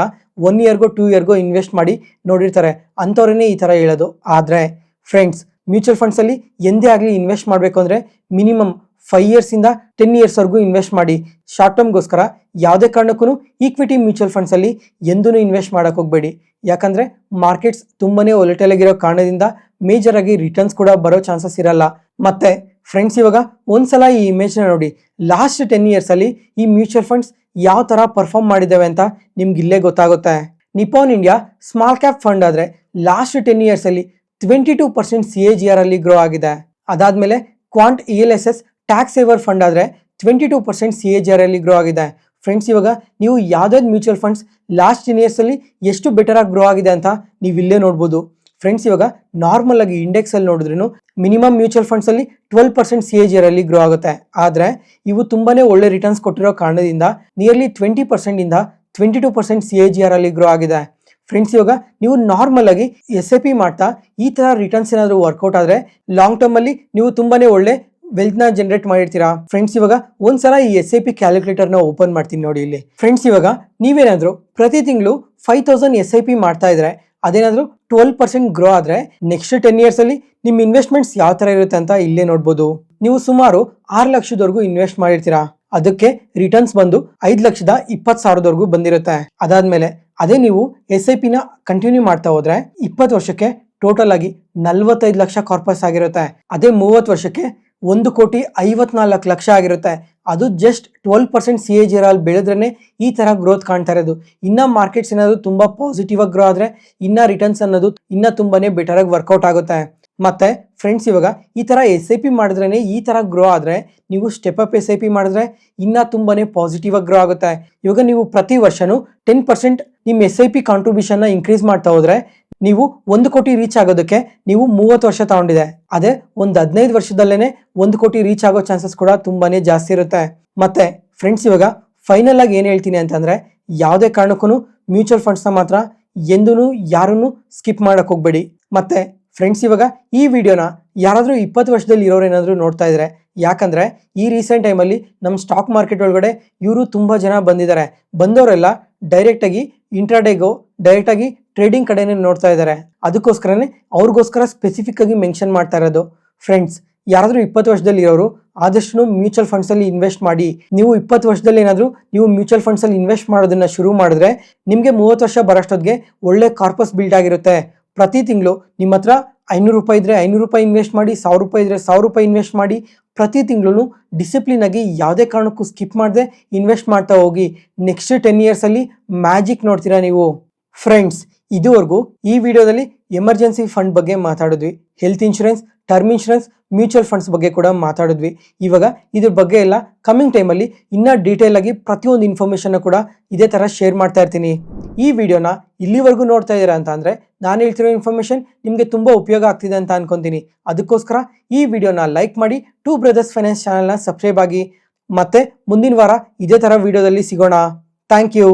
1 yearಗೋ 2 yearಗೋ ಇನ್ವೆಸ್ಟ್ ಮಾಡಿ ನೋಡಿರ್ತಾರೆ, ಅಂಥವ್ರನ್ನೇ ಈ ತರ ಹೇಳೋದು. ಆದ್ರೆ ಫ್ರೆಂಡ್ಸ್, ಮ್ಯೂಚುವಲ್ ಫಂಡ್ಸ್ ಅಲ್ಲಿ ಎಂದೇ ಆಗಲಿ ಇನ್ವೆಸ್ಟ್ ಮಾಡಬೇಕು ಅಂದ್ರೆ ಮಿನಿಮಮ್ 5 years ಇಂದ 10 years ವರೆಗೂ ಇನ್ವೆಸ್ಟ್ ಮಾಡಿ. ಶಾರ್ಟ್ ಟರ್ಮ್ಗೋಸ್ಕರ ಯಾವುದೇ ಕಾರಣಕ್ಕೂ ಈಕ್ವಿಟಿ ಮ್ಯೂಚುವಲ್ ಫಂಡ್ಸ್ ಅಲ್ಲಿ ಎಂದೂ ಇನ್ವೆಸ್ಟ್ ಮಾಡಕ್ ಹೋಗ್ಬೇಡಿ. ಯಾಕಂದ್ರೆ ಮಾರ್ಕೆಟ್ಸ್ ತುಂಬಾನೇ ವೊಲಟೈಲ್ ಆಗಿರೋ ಕಾರಣದಿಂದ ಮೇಜರ್ ಆಗಿ ರಿಟರ್ನ್ಸ್ ಕೂಡ ಬರೋ ಚಾನ್ಸಸ್ ಇರಲ್ಲ. ಮತ್ತೆ ಫ್ರೆಂಡ್ಸ್, ಇವಾಗ ಒಂದ್ಸಲ ಈ ಇಮೇಜ್ ನ ನೋಡಿ, ಲಾಸ್ಟ್ 10 years ಅಲ್ಲಿ ಈ ಮ್ಯೂಚುವಲ್ ಫಂಡ್ಸ್ ಯಾವ ತರ ಪರ್ಫಾರ್ಮ್ ಮಾಡಿದಾವೆ ಅಂತ ನಿಮ್ಗೆ ಇಲ್ಲೇ ಗೊತ್ತಾಗುತ್ತೆ. Nippon India small cap fund ಆದ್ರೆ ಲಾಸ್ಟ್ 10 years ಅಲ್ಲಿ 22% CAGR ಅಲ್ಲಿ ಗ್ರೋ ಆಗಿದೆ. ಅದಾದ್ಮೇಲೆ ಕ್ವಾಂಟ್ ELSS ಟ್ಯಾಕ್ಸ್ ಸೇವರ್ ಫಂಡ್ ಆದ್ರೆ 22% CAGR ಅಲ್ಲಿ ಗ್ರೋ ಆಗಿದೆ. ಫ್ರೆಂಡ್ಸ್, ಇವಾಗ ನೀವು ಯಾವ್ದಾದ್ರು ಮ್ಯೂಚುವಲ್ ಫಂಡ್ಸ್ ಲಾಸ್ಟ್ 10 years ಅಲ್ಲಿ ಎಷ್ಟು ಬೆಟರ್ ಆಗಿ ಗ್ರೋ ಆಗಿದೆ ಅಂತ ನೀವು ಇಲ್ಲೇ ನೋಡ್ಬೋದು. ಫ್ರೆಂಡ್ಸ್, ಇವಾಗ ನಾರ್ಮಲ್ ಆಗಿ ಇಂಡೆಕ್ಸ್ ಅಲ್ಲಿ ನೋಡಿದ್ರು ಮಿನಿಮಮ್ ಮ್ಯೂಚುವಲ್ ಫಂಡ್ಸ್ ಅಲ್ಲಿ 12% CAGR ಅಲ್ಲಿ ಗ್ರೋ ಆಗುತ್ತೆ. ಆದ್ರೆ ಇವು ತುಂಬಾನೇ ಒಳ್ಳೆ ರಿಟರ್ನ್ಸ್ ಕೊಟ್ಟಿರೋ ಕಾರಣದಿಂದ ನಿಯರ್ಲಿ 20% ಇಂದ 22% CAGR ಅಲ್ಲಿ ಗ್ರೋ ಆಗಿದೆ. ಫ್ರೆಂಡ್ಸ್, ಇವಾಗ ನೀವು ನಾರ್ಮಲ್ ಆಗಿ SIP ಮಾಡ್ತಾ ಈ ತರ ರಿಟರ್ನ್ಸ್ ಏನಾದ್ರು ವರ್ಕೌಟ್ ಆದ್ರೆ ಲಾಂಗ್ ಟರ್ಮ್ ಅಲ್ಲಿ ನೀವು ತುಂಬಾನೇ ಒಳ್ಳೆ ವೆಲ್ತ್ ನ ಜನರೇಟ್ ಮಾಡಿರ್ತೀರಾ. ಫ್ರೆಂಡ್ಸ್, ಇವಾಗ ಒಂದ್ಸಲ ಈ SIP ಕ್ಯಾಲ್ಕುಲೇಟರ್ ನ ಓಪನ್ ಮಾಡ್ತೀನಿ ನೋಡಿ ಇಲ್ಲಿ. ಫ್ರೆಂಡ್ಸ್, ಇವಾಗ ನೀವೇನಾದ್ರೂ ಪ್ರತಿ ತಿಂಗಳು 5,000 SIP ಮಾಡ್ತಾ ಇದ್ರೆ ಅದೇನಾದ್ರೂ 12% ಗ್ರೋ ಆದ್ರೆ ನೆಕ್ಸ್ಟ್ 10 years ಅಲ್ಲಿ ನಿಮ್ ಇನ್ವೆಸ್ಟ್ಮೆಂಟ್ಸ್ ಯಾವ ತರ ಇರುತ್ತೆ ಅಂತ ಇಲ್ಲೇ ನೋಡ್ಬೋದು. ನೀವು ಸುಮಾರು 6 ಲಕ್ಷದವರೆಗೂ ಇನ್ವೆಸ್ಟ್ ಮಾಡಿರ್ತೀರಾ, ಅದಕ್ಕೆ ರಿಟರ್ನ್ಸ್ ಬಂದು 5,20,000ವರೆಗೂ ಬಂದಿರುತ್ತೆ. ಅದಾದ್ಮೇಲೆ ಅದೇ ನೀವು SIP ನ ಕಂಟಿನ್ಯೂ ಮಾಡ್ತಾ ಹೋದ್ರೆ 20 ವರ್ಷಕ್ಕೆ ಟೋಟಲ್ ಆಗಿ 45 ಲಕ್ಷ ಕಾರ್ಪಸ್ ಆಗಿರುತ್ತೆ. ಅದೇ 30 ವರ್ಷಕ್ಕೆ 1,54,00,000 ಆಗಿರುತ್ತೆ. ಅದು ಜಸ್ಟ್ 12% CAGR ಅಲ್ಲಿ ಬೆಳೆದ್ರೇನೆ ಈ ತರ ಗ್ರೋತ್ ಕಾಣ್ತಾ ಇರೋದು. ಇನ್ನ ಮಾರ್ಕೆಟ್ಸ್ ಏನಾದ್ರು ತುಂಬಾ ಪಾಸಿಟಿವ್ ಆಗಿ ಗ್ರೋ ಆದ್ರೆ ಇನ್ನ ರಿಟರ್ನ್ಸ್ ಅನ್ನೋದು ಇನ್ನ ತುಂಬಾನೇ ಬೆಟರ್ ಆಗಿ ವರ್ಕೌಟ್ ಆಗುತ್ತೆ. ಮತ್ತೆ ಫ್ರೆಂಡ್ಸ್, ಇವಾಗ ಈ ತರ SIP ಮಾಡಿದ್ರೇನೆ ಈ ತರ ಗ್ರೋ ಆದ್ರೆ ನೀವು ಸ್ಟೆಪ್ ಅಪ್ SIP ಮಾಡಿದ್ರೆ ಇನ್ನ ತುಂಬಾನೇ ಪಾಸಿಟಿವ್ ಆಗಿ ಗ್ರೋ ಆಗುತ್ತೆ. ಇವಾಗ ನೀವು ಪ್ರತಿ ವರ್ಷನೂ 10% ನಿಮ್ಮ SIP ಕಾಂಟ್ರಿಬ್ಯೂಷನ್ ನ ಇನ್ಕ್ರೀಸ್ ಮಾಡ್ತಾ ಹೋದ್ರೆ ನೀವು 1 ಕೋಟಿ ರೀಚ್ ಆಗೋದಕ್ಕೆ ನೀವು 30 ವರ್ಷ ತಗೊಂಡಿದೆ. ಅದೇ ಒಂದು 15 ವರ್ಷದಲ್ಲೇನೆ 1 ಕೋಟಿ ರೀಚ್ ಆಗೋ ಚಾನ್ಸಸ್ ಕೂಡ ತುಂಬಾನೇ ಜಾಸ್ತಿ ಇರುತ್ತೆ. ಮತ್ತೆ ಫ್ರೆಂಡ್ಸ್, ಇವಾಗ ಫೈನಲ್ ಆಗಿ ಏನ್ ಹೇಳ್ತೀನಿ ಅಂತಂದ್ರೆ ಯಾವುದೇ ಕಾರಣಕ್ಕೂ ಮ್ಯೂಚುವಲ್ ಫಂಡ್ಸ್ ನ ಮಾತ್ರ ಎಂದೂ ಯಾರನ್ನು ಸ್ಕಿಪ್ ಮಾಡಕ್ ಹೋಗ್ಬೇಡಿ. ಮತ್ತೆ ಫ್ರೆಂಡ್ಸ್, ಇವಾಗ ಈ ವಿಡಿಯೋನ ಯಾರಾದ್ರೂ 20 ವರ್ಷದಲ್ಲಿ ಇರೋರು ಏನಾದ್ರು ನೋಡ್ತಾ ಇದ್ರೆ, ಯಾಕಂದ್ರೆ ಈ ರೀಸೆಂಟ್ ಟೈಮಲ್ಲಿ ನಮ್ಮ ಸ್ಟಾಕ್ ಮಾರ್ಕೆಟ್ ಒಳಗಡೆ ಇವರು ತುಂಬಾ ಜನ ಬಂದಿದ್ದಾರೆ. ಬಂದವರೆಲ್ಲ ಡೈರೆಕ್ಟ್ ಆಗಿ ಇಂಟ್ರಾಡೇಗೋ ಡೈರೆಕ್ಟ್ ಆಗಿ ಟ್ರೇಡಿಂಗ್ ಕಡೆನೇ ನೋಡ್ತಾ ಇದ್ದಾರೆ. ಅದಕ್ಕೋಸ್ಕರನೇ ಅವ್ರಿಗೋಸ್ಕರ ಸ್ಪೆಸಿಫಿಕ್ ಆಗಿ ಮೆನ್ಷನ್ ಮಾಡ್ತಾ ಇರೋದು. ಫ್ರೆಂಡ್ಸ್, ಯಾರಾದ್ರೂ 20 ವರ್ಷದಲ್ಲಿ ಇರೋರು ಆದಷ್ಟು ಮ್ಯೂಚುವಲ್ ಫಂಡ್ಸ್ ಅಲ್ಲಿ ಇನ್ವೆಸ್ಟ್ ಮಾಡಿ. ನೀವು 20 ವರ್ಷದಲ್ಲಿ ಏನಾದ್ರು ನೀವು ಮ್ಯೂಚುವಲ್ ಫಂಡ್ಸ್ ಅಲ್ಲಿ ಇನ್ವೆಸ್ಟ್ ಮಾಡೋದನ್ನ ಶುರು ಮಾಡಿದ್ರೆ ನಿಮ್ಗೆ 30 ವರ್ಷ ಬರೋಷ್ಟೊತ್ತಿಗೆ ಒಳ್ಳೆ ಕಾರ್ಪಸ್ ಬಿಲ್ಡ್ ಆಗಿರುತ್ತೆ. ಪ್ರತಿ ತಿಂಗಳು ನಿಮ್ಮ ಹತ್ರ 500 ರೂಪಾಯಿ ಇದ್ರೆ 500 ರೂಪಾಯಿ ಇನ್ವೆಸ್ಟ್ ಮಾಡಿ, 1,000 ರೂಪಾಯಿ ಇದ್ರೆ 1,000 ರೂಪಾಯಿ ಇನ್ವೆಸ್ಟ್ ಮಾಡಿ. ಪ್ರತಿ ತಿಂಗಳು ಡಿಸಿಪ್ಲಿನ್ ಆಗಿ ಯಾವುದೇ ಕಾರಣಕ್ಕೂ ಸ್ಕಿಪ್ ಮಾಡದೆ ಇನ್ವೆಸ್ಟ್ ಮಾಡ್ತಾ ಹೋಗಿ. ನೆಕ್ಸ್ಟ್ 10 ಇಯರ್ಸಲ್ಲಿ ಮ್ಯಾಜಿಕ್ ನೋಡ್ತೀರಾ ನೀವು. ಫ್ರೆಂಡ್ಸ್, ಇದುವರೆಗೂ ಈ ವಿಡಿಯೋದಲ್ಲಿ ಎಮರ್ಜೆನ್ಸಿ ಫಂಡ್ ಬಗ್ಗೆ ಮಾತಾಡಿದ್ವಿ, health insurance, term insurance, mutual funds ಬಗ್ಗೆ ಕೂಡ ಮಾತಾಡಿದ್ವಿ. ಇವಾಗ ಇದ್ರ ಬಗ್ಗೆ ಎಲ್ಲ ಕಮಿಂಗ್ ಟೈಮಲ್ಲಿ ಇನ್ನೂ ಡೀಟೇಲ್ ಆಗಿ ಪ್ರತಿಯೊಂದು ಇನ್ಫಾರ್ಮೇಷನ್ನ ಕೂಡ ಇದೇ ಥರ ಶೇರ್ ಮಾಡ್ತಾ ಇರ್ತೀನಿ. ಈ ವಿಡಿಯೋನ ಇಲ್ಲಿವರೆಗೂ ನೋಡ್ತಾ ಇದ್ದೀರಾ ಅಂತ ಅಂದರೆ ನಾನು ಹೇಳ್ತಿರೋ ಇನ್ಫಾರ್ಮೇಷನ್ ನಿಮಗೆ ತುಂಬ ಉಪಯೋಗ ಆಗ್ತಿದೆ ಅಂತ ಅನ್ಕೊತೀನಿ. ಅದಕ್ಕೋಸ್ಕರ ಈ ವಿಡಿಯೋನ ಲೈಕ್ ಮಾಡಿ, ಟೂ ಬ್ರದರ್ಸ್ ಫೈನಾನ್ಸ್ ಚಾನಲ್ನ ಸಬ್ಸ್ಕ್ರೈಬ್ ಆಗಿ. ಮತ್ತೆ ಮುಂದಿನ ವಾರ ಇದೇ ಥರ ವಿಡಿಯೋದಲ್ಲಿ ಸಿಗೋಣ. Thank you.